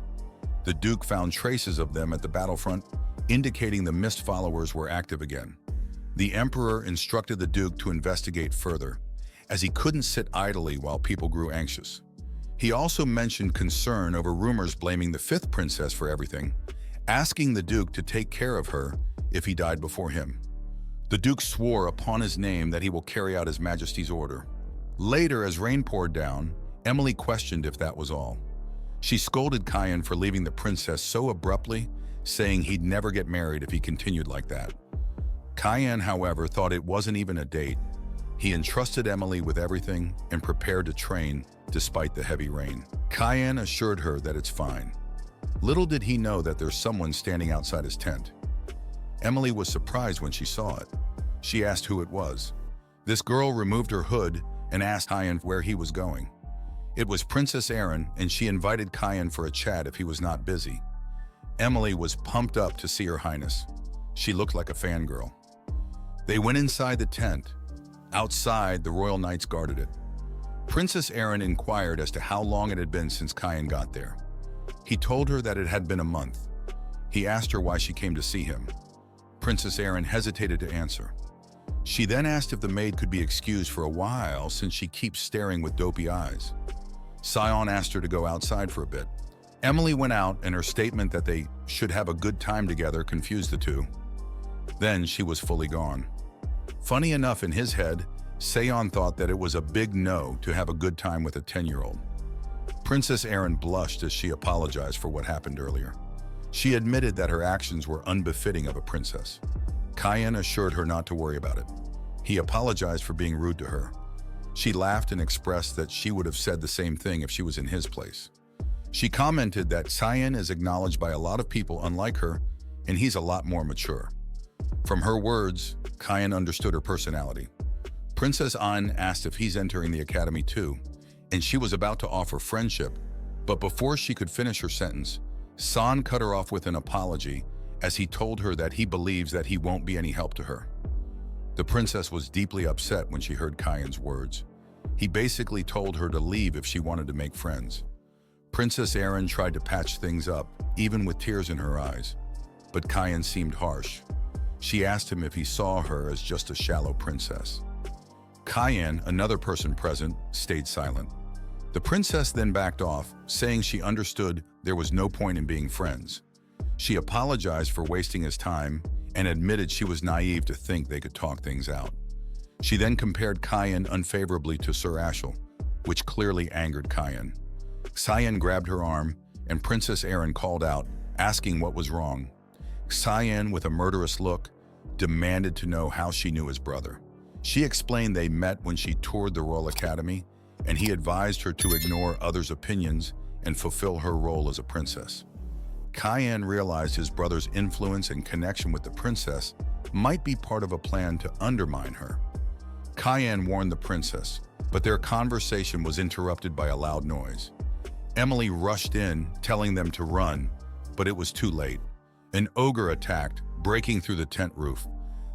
The Duke found traces of them at the battlefront, indicating the mist followers were active again. The emperor instructed the Duke to investigate further, as he couldn't sit idly while people grew anxious. He also mentioned concern over rumors blaming the fifth princess for everything, asking the Duke to take care of her if he died before him. The Duke swore upon his name that he will carry out His Majesty's order. Later, as rain poured down, Emily questioned if that was all. She scolded Cyan for leaving the princess so abruptly, saying he'd never get married if he continued like that. Cyan, however, thought it wasn't even a date. He entrusted Emily with everything and prepared to train despite the heavy rain. Cyan assured her that it's fine. Little did he know that there's someone standing outside his tent. Emily was surprised when she saw it. She asked who it was. This girl removed her hood and asked Cyan where he was going. It was Princess Erin, and she invited Cyan for a chat if he was not busy. Emily was pumped up to see Her Highness. She looked like a fangirl. They went inside the tent. Outside, the royal knights guarded it. Princess Erin inquired as to how long it had been since Cyan got there. He told her that it had been a month. He asked her why she came to see him. Princess Erin hesitated to answer. She then asked if the maid could be excused for a while since she keeps staring with dopey eyes. Cyan asked her to go outside for a bit. Emily went out, and her statement that they should have a good time together confused the two. Then she was fully gone. Funny enough, in his head, Cyan thought that it was a big no to have a good time with a 10-year-old. Princess Erin blushed as she apologized for what happened earlier. She admitted that her actions were unbefitting of a princess. Cyan assured her not to worry about it. He apologized for being rude to her. She laughed and expressed that she would have said the same thing if she was in his place. She commented that Cyan is acknowledged by a lot of people unlike her, and he's a lot more mature. From her words, Cyan understood her personality. Princess An asked if he's entering the academy too, and she was about to offer friendship, but before she could finish her sentence, San cut her off with an apology as he told her that he believes that he won't be any help to her. The princess was deeply upset when she heard Cyan's words. He basically told her to leave if she wanted to make friends. Princess Erin tried to patch things up, even with tears in her eyes, but Cyan seemed harsh. She asked him if he saw her as just a shallow princess. Cyan, another person present, stayed silent. The princess then backed off, saying she understood there was no point in being friends. She apologized for wasting his time and admitted she was naive to think they could talk things out. She then compared Cyan unfavorably to Sir Ashel, which clearly angered Cyan. Cyan grabbed her arm, and Princess Erin called out, asking what was wrong. Cyan, with a murderous look, demanded to know how she knew his brother. She explained they met when she toured the Royal Academy, and he advised her to ignore others' opinions and fulfill her role as a princess. Cyan realized his brother's influence and connection with the princess might be part of a plan to undermine her. Cyan warned the princess, but their conversation was interrupted by a loud noise. Emily rushed in, telling them to run, but it was too late. An ogre attacked, breaking through the tent roof.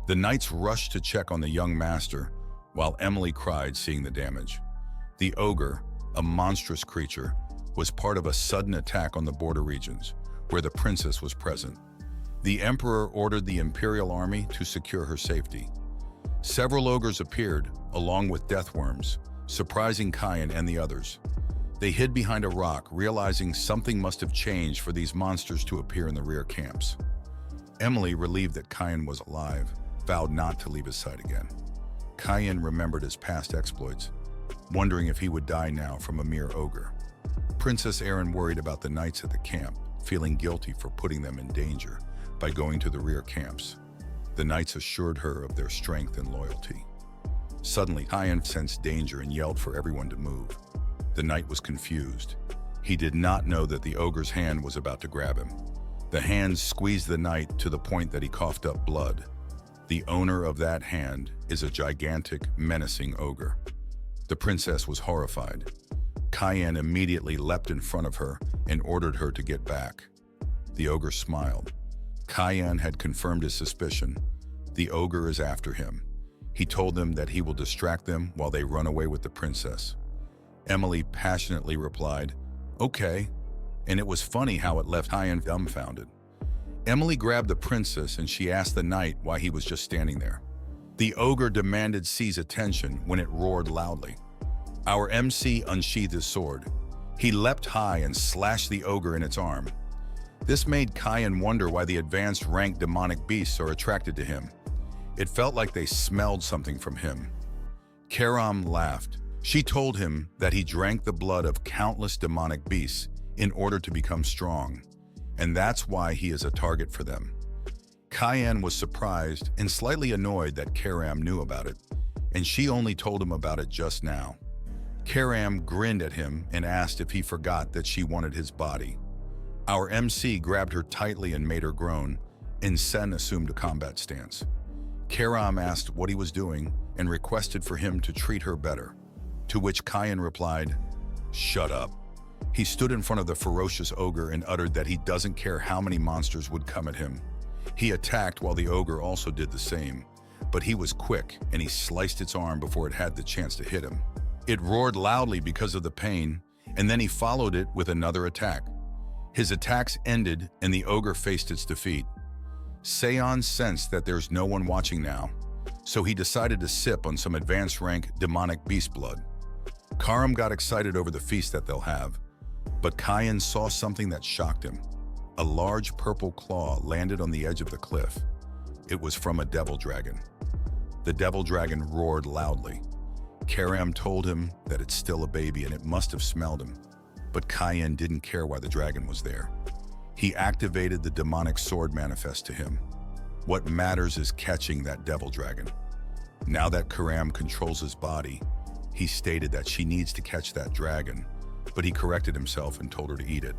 The knights rushed to check on the young master, while Emily cried seeing the damage. The ogre, a monstrous creature, was part of a sudden attack on the border regions, where the princess was present. The emperor ordered the imperial army to secure her safety. Several ogres appeared, along with deathworms, surprising Cyan and the others. They hid behind a rock, realizing something must have changed for these monsters to appear in the rear camps. Emily, relieved that Cyan was alive, vowed not to leave his side again. Cyan remembered his past exploits, wondering if he would die now from a mere ogre. Princess Erin worried about the knights at the camp, feeling guilty for putting them in danger by going to the rear camps. The knights assured her of their strength and loyalty. Suddenly, Cyan sensed danger and yelled for everyone to move. The knight was confused. He did not know that the ogre's hand was about to grab him. The hand squeezed the knight to the point that he coughed up blood. The owner of that hand is a gigantic, menacing ogre. The princess was horrified. Cyan immediately leapt in front of her and ordered her to get back. The ogre smiled. Cyan had confirmed his suspicion. The ogre is after him. He told them that he will distract them while they run away with the princess. Emily passionately replied, "Okay," and it was funny how it left Cyan dumbfounded. Emily grabbed the princess and she asked the knight why he was just standing there. The ogre demanded C's attention when it roared loudly. Our MC unsheathed his sword. He leapt high and slashed the ogre in its arm. This made Cyan wonder why the advanced rank demonic beasts are attracted to him. It felt like they smelled something from him. Karam laughed. She told him that he drank the blood of countless demonic beasts in order to become strong, and that's why he is a target for them. Cyan was surprised and slightly annoyed that Karam knew about it, and she only told him about it just now. Karam grinned at him and asked if he forgot that she wanted his body. Our MC grabbed her tightly and made her groan, and Sen assumed a combat stance. Karam asked what he was doing and requested for him to treat her better, to which Cyan replied, "Shut up." He stood in front of the ferocious ogre and uttered that he doesn't care how many monsters would come at him. He attacked while the ogre also did the same, but he was quick and he sliced its arm before it had the chance to hit him. It roared loudly because of the pain, and then he followed it with another attack. His attacks ended and the ogre faced its defeat. Cyan sensed that there's no one watching now, so he decided to sip on some advanced rank demonic beast blood. Karam got excited over the feast that they'll have, but Cyan saw something that shocked him. A large purple claw landed on the edge of the cliff. It was from a devil dragon. The devil dragon roared loudly. Karam told him that it's still a baby and it must have smelled him, but Cyan didn't care why the dragon was there. He activated the demonic sword manifest to him. What matters is catching that devil dragon. Now that Karam controls his body, he stated that she needs to catch that dragon, but he corrected himself and told her to eat it.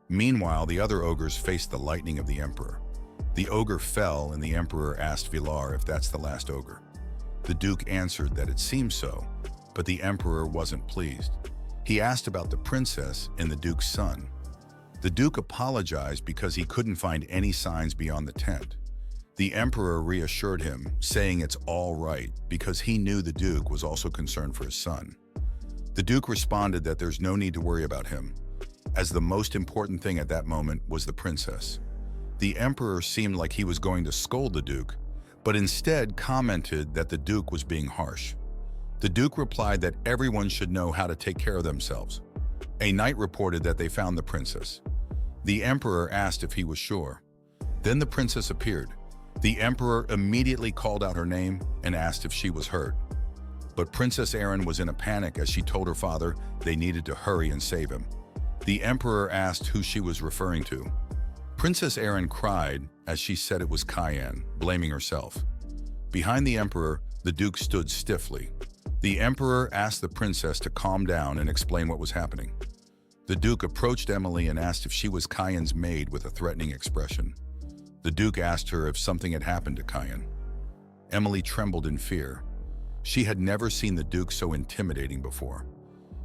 Meanwhile, the other ogres faced the lightning of the emperor. The ogre fell and the emperor asked Vilar if that's the last ogre. The duke answered that it seemed so, but the emperor wasn't pleased. He asked about the princess and the duke's son. The duke apologized because he couldn't find any signs beyond the tent. The emperor reassured him, saying it's all right because he knew the duke was also concerned for his son. The duke responded that there's no need to worry about him, as the most important thing at that moment was the princess. The emperor seemed like he was going to scold the duke, but instead commented that the duke was being harsh. The duke replied that everyone should know how to take care of themselves. A knight reported that they found the princess. The emperor asked if he was sure. Then the princess appeared. The emperor immediately called out her name and asked if she was hurt. But Princess Erin was in a panic as she told her father they needed to hurry and save him. The emperor asked who she was referring to. Princess Erin cried as she said it was Cyan, blaming herself. Behind the emperor, the duke stood stiffly. The emperor asked the princess to calm down and explain what was happening. The Duke approached Emily and asked if she was Cyan's maid with a threatening expression. The Duke asked her if something had happened to Cyan. Emily trembled in fear. She had never seen the Duke so intimidating before.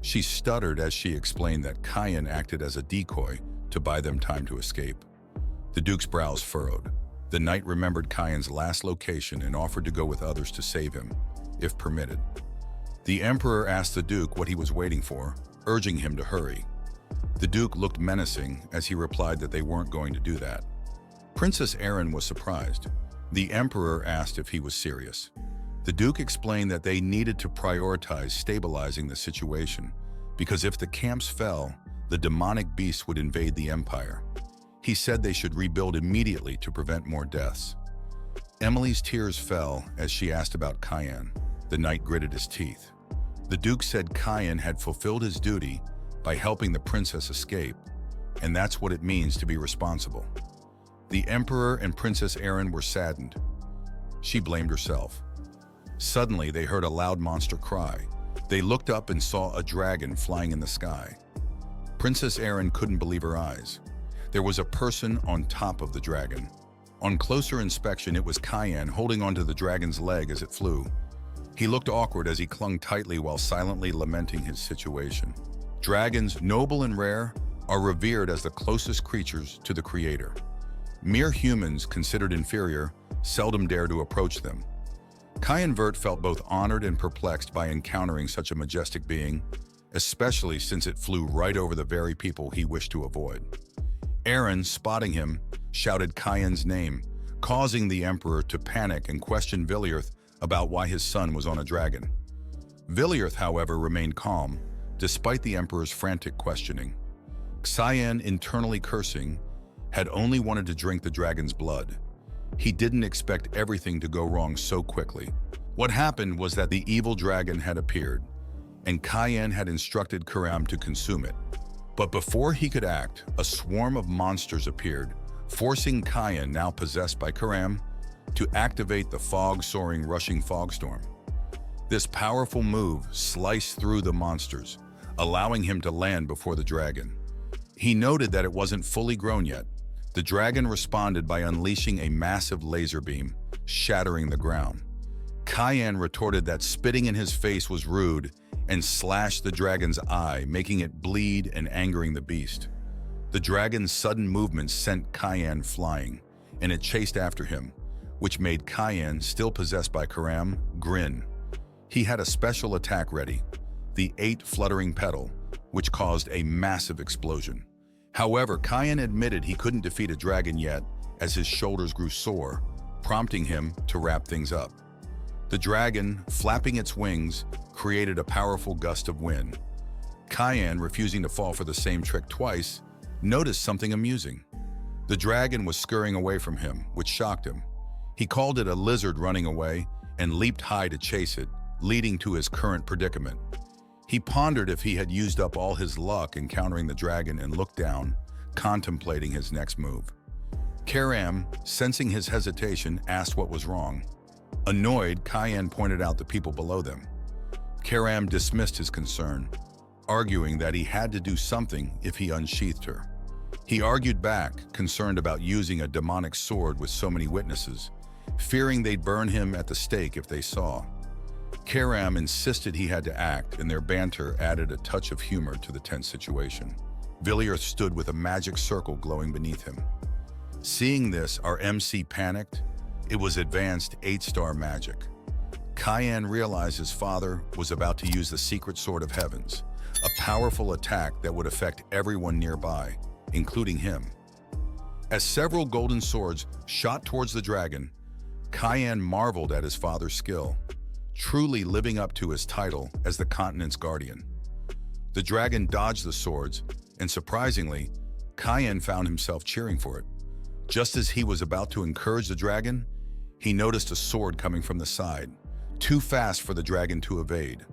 She stuttered as she explained that Cyan acted as a decoy to buy them time to escape. The Duke's brows furrowed. The knight remembered Cyan's last location and offered to go with others to save him, if permitted. The Emperor asked the Duke what he was waiting for, urging him to hurry. The Duke looked menacing as he replied that they weren't going to do that. Princess Erin was surprised. The Emperor asked if he was serious. The Duke explained that they needed to prioritize stabilizing the situation, because if the camps fell, the demonic beasts would invade the Empire. He said they should rebuild immediately to prevent more deaths. Emily's tears fell as she asked about Cyan. The knight gritted his teeth. The Duke said Cyan had fulfilled his duty by helping the princess escape, and that's what it means to be responsible. The Emperor and Princess Erin were saddened. She blamed herself. Suddenly, they heard a loud monster cry. They looked up and saw a dragon flying in the sky. Princess Erin couldn't believe her eyes. There was a person on top of the dragon. On closer inspection, it was Cyan holding onto the dragon's leg as it flew. He looked awkward as he clung tightly while silently lamenting his situation. Dragons, noble and rare, are revered as the closest creatures to the Creator. Mere humans, considered inferior, seldom dare to approach them. Cyan Vert felt both honored and perplexed by encountering such a majestic being, especially since it flew right over the very people he wished to avoid. Erin, spotting him, shouted Cyan's name, causing the Emperor to panic and question Villierth about why his son was on a dragon. Villierth, however, remained calm, despite the Emperor's frantic questioning. Cyan, internally cursing, had only wanted to drink the dragon's blood. He didn't expect everything to go wrong so quickly. What happened was that the evil dragon had appeared, and Cyan had instructed Karam to consume it. But before he could act, a swarm of monsters appeared, forcing Cyan, now possessed by Karam, to activate the fog-soaring rushing fogstorm. This powerful move sliced through the monsters, allowing him to land before the dragon. He noted that it wasn't fully grown yet. The dragon responded by unleashing a massive laser beam, shattering the ground. Cyan retorted that spitting in his face was rude and slashed the dragon's eye, making it bleed and angering the beast. The dragon's sudden movement sent Cyan flying, and it chased after him, which made Cyan, still possessed by Karam, grin. He had a special attack ready, the 8 fluttering petal, which caused a massive explosion. However, Cyan admitted he couldn't defeat a dragon yet, as his shoulders grew sore, prompting him to wrap things up. The dragon, flapping its wings, created a powerful gust of wind. Cyan, refusing to fall for the same trick twice, noticed something amusing. The dragon was scurrying away from him, which shocked him. He called it a lizard running away and leaped high to chase it, leading to his current predicament. He pondered if he had used up all his luck encountering the dragon and looked down, contemplating his next move. Karam, sensing his hesitation, asked what was wrong. Annoyed, Cyan pointed out the people below them. Karam dismissed his concern, arguing that he had to do something if he unsheathed her. He argued back, concerned about using a demonic sword with so many witnesses, fearing they'd burn him at the stake if they saw. Karam insisted he had to act, and their banter added a touch of humor to the tense situation. Villierth stood with a magic circle glowing beneath him. Seeing this, our MC panicked. It was advanced 8-star magic. Cyan realized his father was about to use the secret sword of heavens, a powerful attack that would affect everyone nearby, including him. As several golden swords shot towards the dragon, Cyan marveled at his father's skill, truly living up to his title as the continent's guardian. The dragon dodged the swords, and surprisingly, Cyan found himself cheering for it. Just as he was about to encourage the dragon, he noticed a sword coming from the side, too fast for the dragon to evade.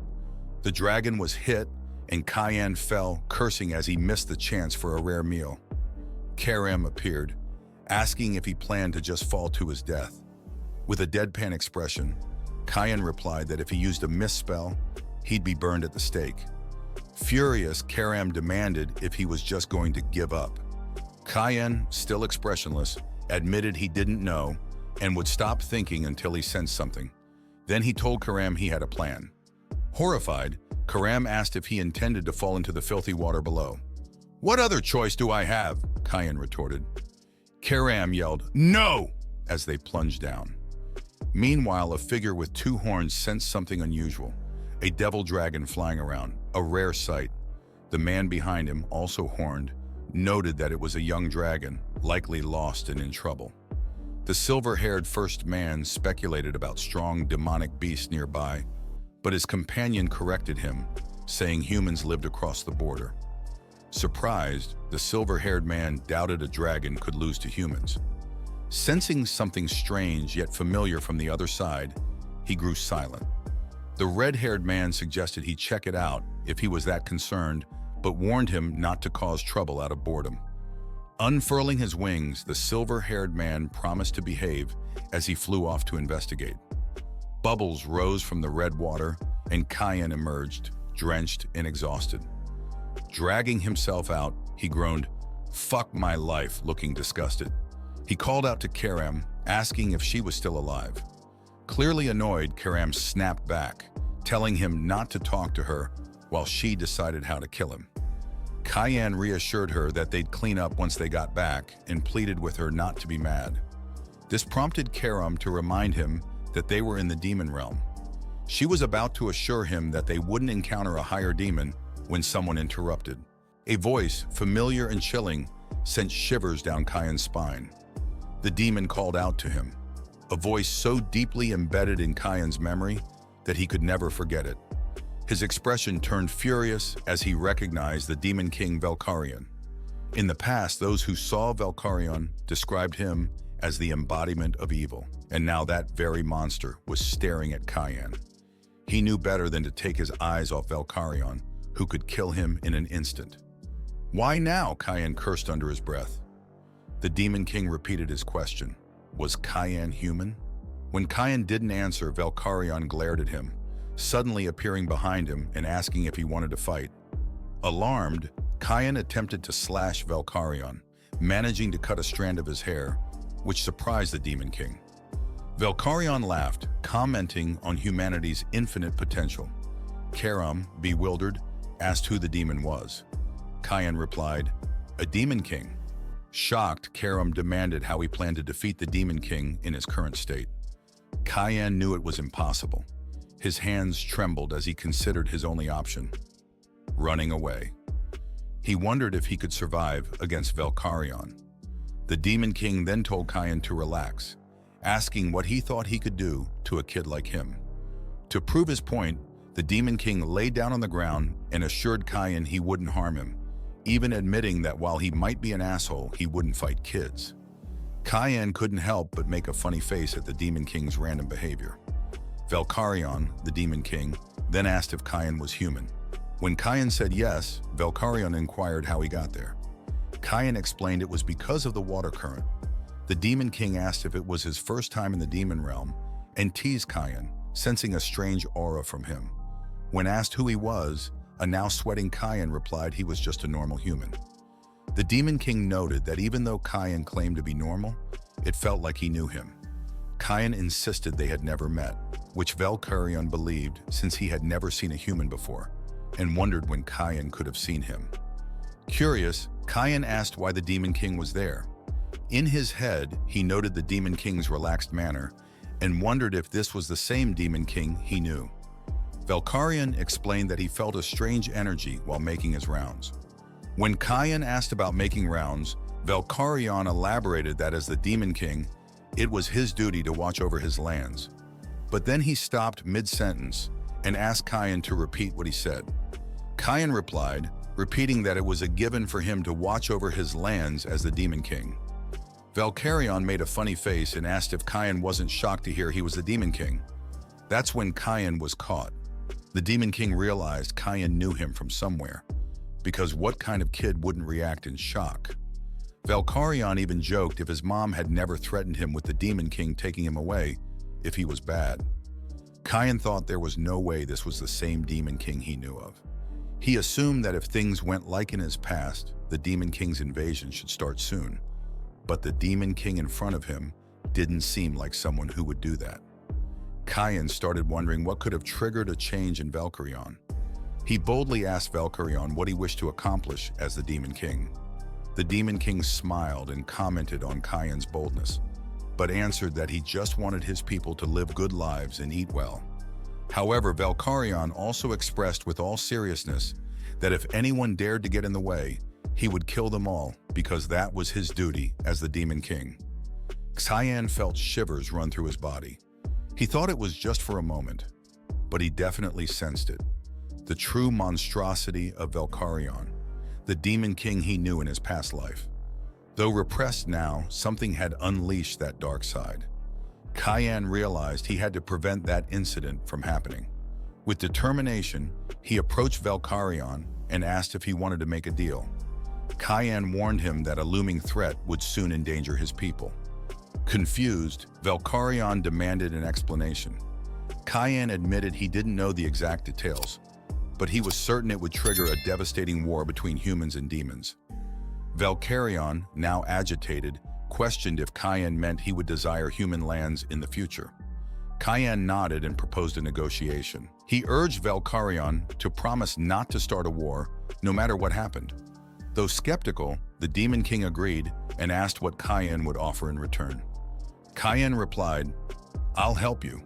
The dragon was hit, and Cyan fell, cursing as he missed the chance for a rare meal. Karam appeared, asking if he planned to just fall to his death. With a deadpan expression, Cyan replied that if he used a misspell, he'd be burned at the stake. Furious, Karam demanded if he was just going to give up. Cyan, still expressionless, admitted he didn't know and would stop thinking until he sensed something. Then he told Karam he had a plan. Horrified, Karam asked if he intended to fall into the filthy water below. "What other choice do I have?" Cyan retorted. Karam yelled, "No!" as they plunged down. Meanwhile, a figure with two horns sensed something unusual. A devil dragon flying around, a rare sight. The man behind him, also horned, noted that it was a young dragon, likely lost and in trouble. The silver-haired first man speculated about strong demonic beasts nearby, but his companion corrected him, saying humans lived across the border. Surprised, the silver-haired man doubted a dragon could lose to humans. Sensing something strange yet familiar from the other side, he grew silent. The red-haired man suggested he check it out if he was that concerned, but warned him not to cause trouble out of boredom. Unfurling his wings, the silver-haired man promised to behave as he flew off to investigate. Bubbles rose from the red water, and Cyan emerged, drenched and exhausted. Dragging himself out, he groaned, "Fuck my life," looking disgusted. He called out to Karam, asking if she was still alive. Clearly annoyed, Karam snapped back, telling him not to talk to her while she decided how to kill him. Cyan reassured her that they'd clean up once they got back and pleaded with her not to be mad. This prompted Karam to remind him that they were in the demon realm. She was about to assure him that they wouldn't encounter a higher demon when someone interrupted. A voice, familiar and chilling, sent shivers down Cyan's spine. The demon called out to him, a voice so deeply embedded in Cyan's memory that he could never forget it. His expression turned furious as he recognized the demon king Valkyrion. In the past, those who saw Valkyrion described him as the embodiment of evil, and now that very monster was staring at Cyan. He knew better than to take his eyes off Valkyrion, who could kill him in an instant. "Why now?" Cyan cursed under his breath. The demon king repeated his question. Was Cyan human? When Cyan didn't answer, Valkyrion glared at him, suddenly appearing behind him and asking if he wanted to fight. Alarmed, Cyan attempted to slash Valkyrion, managing to cut a strand of his hair, which surprised the demon king. Valkyrion laughed, commenting on humanity's infinite potential. Karam, bewildered, asked who the demon was. Cyan replied, "A demon king." Shocked, Karam demanded how he planned to defeat the demon king in his current state. Cyan knew it was impossible. His hands trembled as he considered his only option: running away. He wondered if he could survive against Valkyrion. The demon king then told Cyan to relax, asking what he thought he could do to a kid like him. To prove his point, the demon king lay down on the ground and assured Cyan he wouldn't harm him, even admitting that while he might be an asshole, he wouldn't fight kids. Cyan couldn't help but make a funny face at the demon king's random behavior. Valkyrion, the demon king, then asked if Cyan was human. When Cyan said yes, Valkyrion inquired how he got there. Cyan explained it was because of the water current. The demon king asked if it was his first time in the demon realm and teased Cyan, sensing a strange aura from him. When asked who he was, a now sweating Cyan replied he was just a normal human. The demon king noted that even though Cyan claimed to be normal, it felt like he knew him. Cyan insisted they had never met, which Valkyrion believed since he had never seen a human before, and wondered when Cyan could have seen him. Curious, Cyan asked why the demon king was there. In his head, he noted the demon king's relaxed manner and wondered if this was the same demon king he knew. Valkyrion explained that he felt a strange energy while making his rounds. When Cyan asked about making rounds, Valkyrion elaborated that as the demon king, it was his duty to watch over his lands. But then he stopped mid-sentence and asked Cyan to repeat what he said. Cyan replied, repeating that it was a given for him to watch over his lands as the demon king. Valkyrion made a funny face and asked if Cyan wasn't shocked to hear he was the demon king. That's when Cyan was caught. The demon king realized Cyan knew him from somewhere, because what kind of kid wouldn't react in shock? Valkyrion even joked if his mom had never threatened him with the demon king taking him away if he was bad. Cyan thought there was no way this was the same demon king he knew of. He assumed that if things went like in his past, the Demon King's invasion should start soon. But the Demon King in front of him didn't seem like someone who would do that. Cyan started wondering what could have triggered a change in Valkyrion. He boldly asked Valkyrion what he wished to accomplish as the Demon King. The Demon King smiled and commented on Cyan's boldness, but answered that he just wanted his people to live good lives and eat well. However, Valkyrion also expressed with all seriousness that if anyone dared to get in the way, he would kill them all because that was his duty as the Demon King. Cyan felt shivers run through his body. He thought it was just for a moment, but he definitely sensed it. The true monstrosity of Valkyrion, the Demon King he knew in his past life. Though repressed now, something had unleashed that dark side. Cyan realized he had to prevent that incident from happening. With determination, he approached Valkyrion and asked if he wanted to make a deal. Cyan warned him that a looming threat would soon endanger his people. Confused, Valkyrion demanded an explanation. Cyan admitted he didn't know the exact details, but he was certain it would trigger a devastating war between humans and demons. Valkyrion, now agitated, questioned if Cyan meant he would desire human lands in the future. Cyan nodded and proposed a negotiation. He urged Valkyrion to promise not to start a war, no matter what happened. Though skeptical, the Demon King agreed and asked what Cyan would offer in return. Cyan replied, "I'll help you."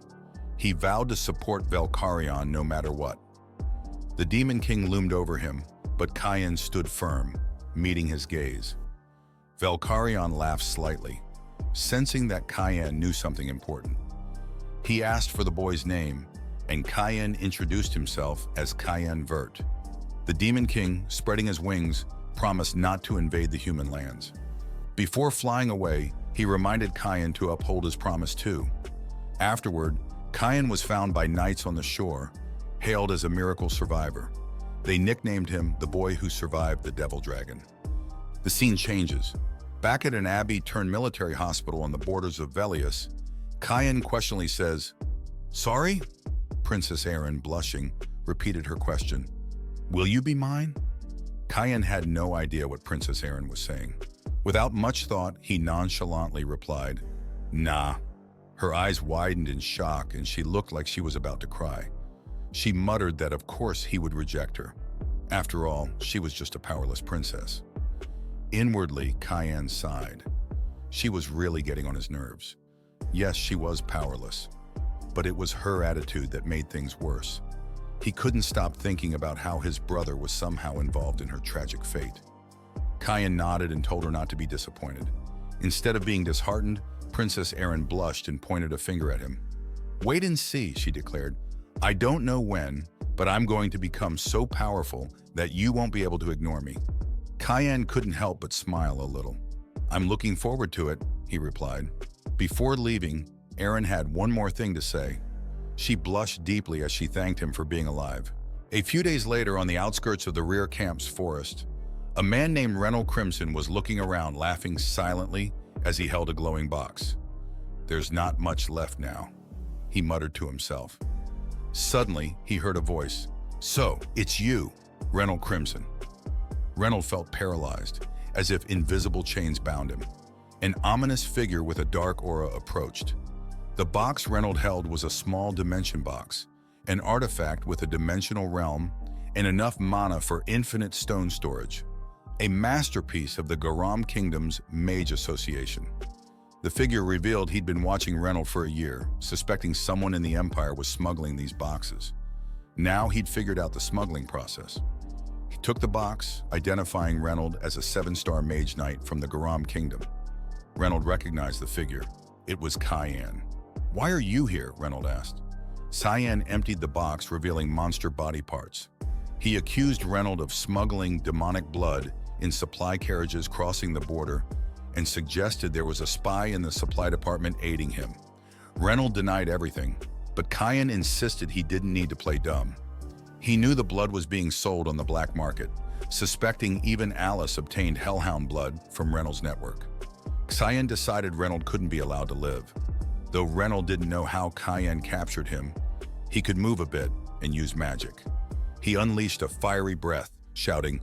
He vowed to support Valkyrion no matter what. The Demon King loomed over him, but Cyan stood firm, meeting his gaze. Valkyrion laughed slightly, sensing that Cyan knew something important. He asked for the boy's name, and Cyan introduced himself as Cyan Vert. The Demon King, spreading his wings, promised not to invade the human lands. Before flying away, he reminded Cyan to uphold his promise too. Afterward, Cyan was found by knights on the shore, hailed as a miracle survivor. They nicknamed him the boy who survived the Devil Dragon. The scene changes. Back at an abbey-turned-military hospital on the borders of Velius, Cyan questioningly says, "Sorry?" Princess Erin, blushing, repeated her question. "Will you be mine?" Cyan had no idea what Princess Erin was saying. Without much thought, he nonchalantly replied, "Nah." Her eyes widened in shock and she looked like she was about to cry. She muttered that of course he would reject her. After all, she was just a powerless princess. Inwardly, Cyan sighed. She was really getting on his nerves. Yes, she was powerless, but it was her attitude that made things worse. He couldn't stop thinking about how his brother was somehow involved in her tragic fate. Cyan nodded and told her not to be disappointed. Instead of being disheartened, Princess Erin blushed and pointed a finger at him. "Wait and see," she declared. "I don't know when, but I'm going to become so powerful that you won't be able to ignore me." Cyan couldn't help but smile a little. "I'm looking forward to it," he replied. Before leaving, Erin had one more thing to say. She blushed deeply as she thanked him for being alive. A few days later, on the outskirts of the rear camp's forest, a man named Reynold Crimson was looking around, laughing silently as he held a glowing box. "There's not much left now," he muttered to himself. Suddenly, he heard a voice. "So, it's you, Reynold Crimson." Reynold felt paralyzed, as if invisible chains bound him. An ominous figure with a dark aura approached. The box Reynold held was a small dimension box, an artifact with a dimensional realm and enough mana for infinite stone storage, a masterpiece of the Garam Kingdom's Mage Association. The figure revealed he'd been watching Reynold for a year, suspecting someone in the Empire was smuggling these boxes. Now he'd figured out the smuggling process. He took the box, identifying Reynold as a 7-star mage knight from the Garam Kingdom. Reynold recognized the figure. It was Cyan. "Why are you here?" Reynold asked. Cyan emptied the box, revealing monster body parts. He accused Reynold of smuggling demonic blood in supply carriages crossing the border and suggested there was a spy in the supply department aiding him. Reynold denied everything, but Cyan insisted he didn't need to play dumb. He knew the blood was being sold on the black market, suspecting even Alice obtained hellhound blood from Reynold's network. Cyan decided Reynold couldn't be allowed to live. Though Reynold didn't know how Cyan captured him, he could move a bit and use magic. He unleashed a fiery breath, shouting,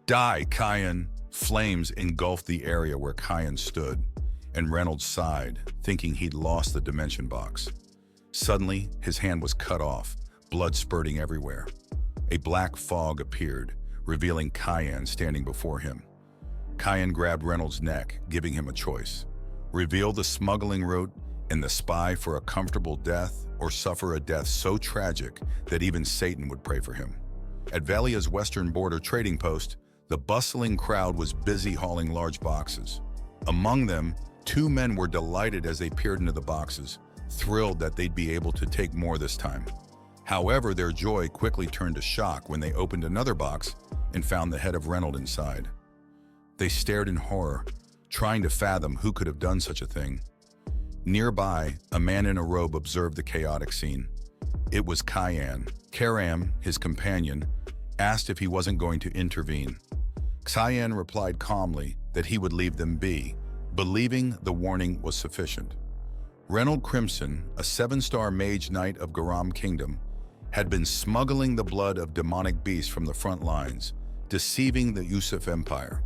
"Die, Cyan!" Flames engulfed the area where Cyan stood, and Reynolds sighed, thinking he'd lost the dimension box. Suddenly, his hand was cut off, blood spurting everywhere. A black fog appeared, revealing Cyan standing before him. Cyan grabbed Reynolds' neck, giving him a choice: reveal the smuggling route and the spy for a comfortable death, or suffer a death so tragic that even Satan would pray for him. At Valia's western border trading post, the bustling crowd was busy hauling large boxes. Among them, two men were delighted as they peered into the boxes, thrilled that they'd be able to take more this time. However, their joy quickly turned to shock when they opened another box and found the head of Reynolds inside. They stared in horror, trying to fathom who could have done such a thing. Nearby, a man in a robe observed the chaotic scene. It was Cyan. Karam, his companion, asked if he wasn't going to intervene. Cyan replied calmly that he would leave them be, believing the warning was sufficient. Reynolds Crimson, a 7-star mage knight of Garam Kingdom, had been smuggling the blood of demonic beasts from the front lines, deceiving the Yusuf Empire.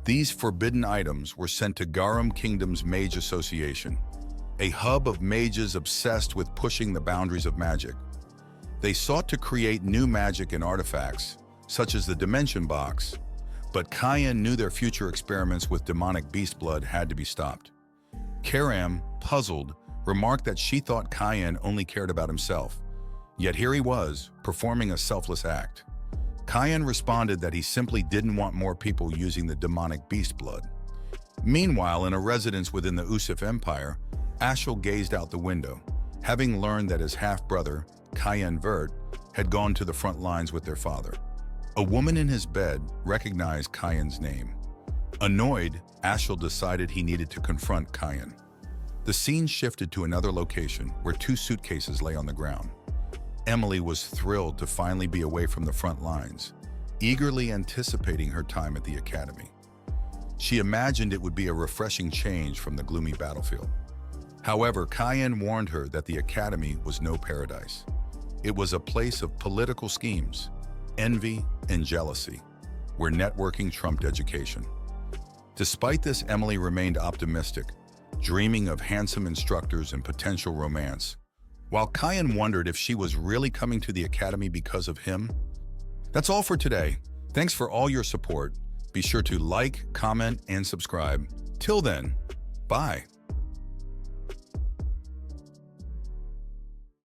These forbidden items were sent to Garam Kingdom's Mage Association, a hub of mages obsessed with pushing the boundaries of magic. They sought to create new magic and artifacts, such as the Dimension Box, but Cyan knew their future experiments with demonic beast blood had to be stopped. Karam, puzzled, remarked that she thought Cyan only cared about himself, yet here he was, performing a selfless act. Cyan responded that he simply didn't want more people using the demonic beast blood. Meanwhile, in a residence within the Yusuf Empire, Ashel gazed out the window, having learned that his half-brother, Cyan Vert, had gone to the front lines with their father. A woman in his bed recognized Cyan's name. Annoyed, Ashel decided he needed to confront Cyan. The scene shifted to another location where 2 suitcases lay on the ground. Emily was thrilled to finally be away from the front lines, eagerly anticipating her time at the academy. She imagined it would be a refreshing change from the gloomy battlefield. However, Cyan warned her that the academy was no paradise. It was a place of political schemes, envy, and jealousy, where networking trumped education. Despite this, Emily remained optimistic, dreaming of handsome instructors and potential romance, while Cyan wondered if she was really coming to the academy because of him. That's all for today. Thanks for all your support. Be sure to like, comment, and subscribe. Till then, bye.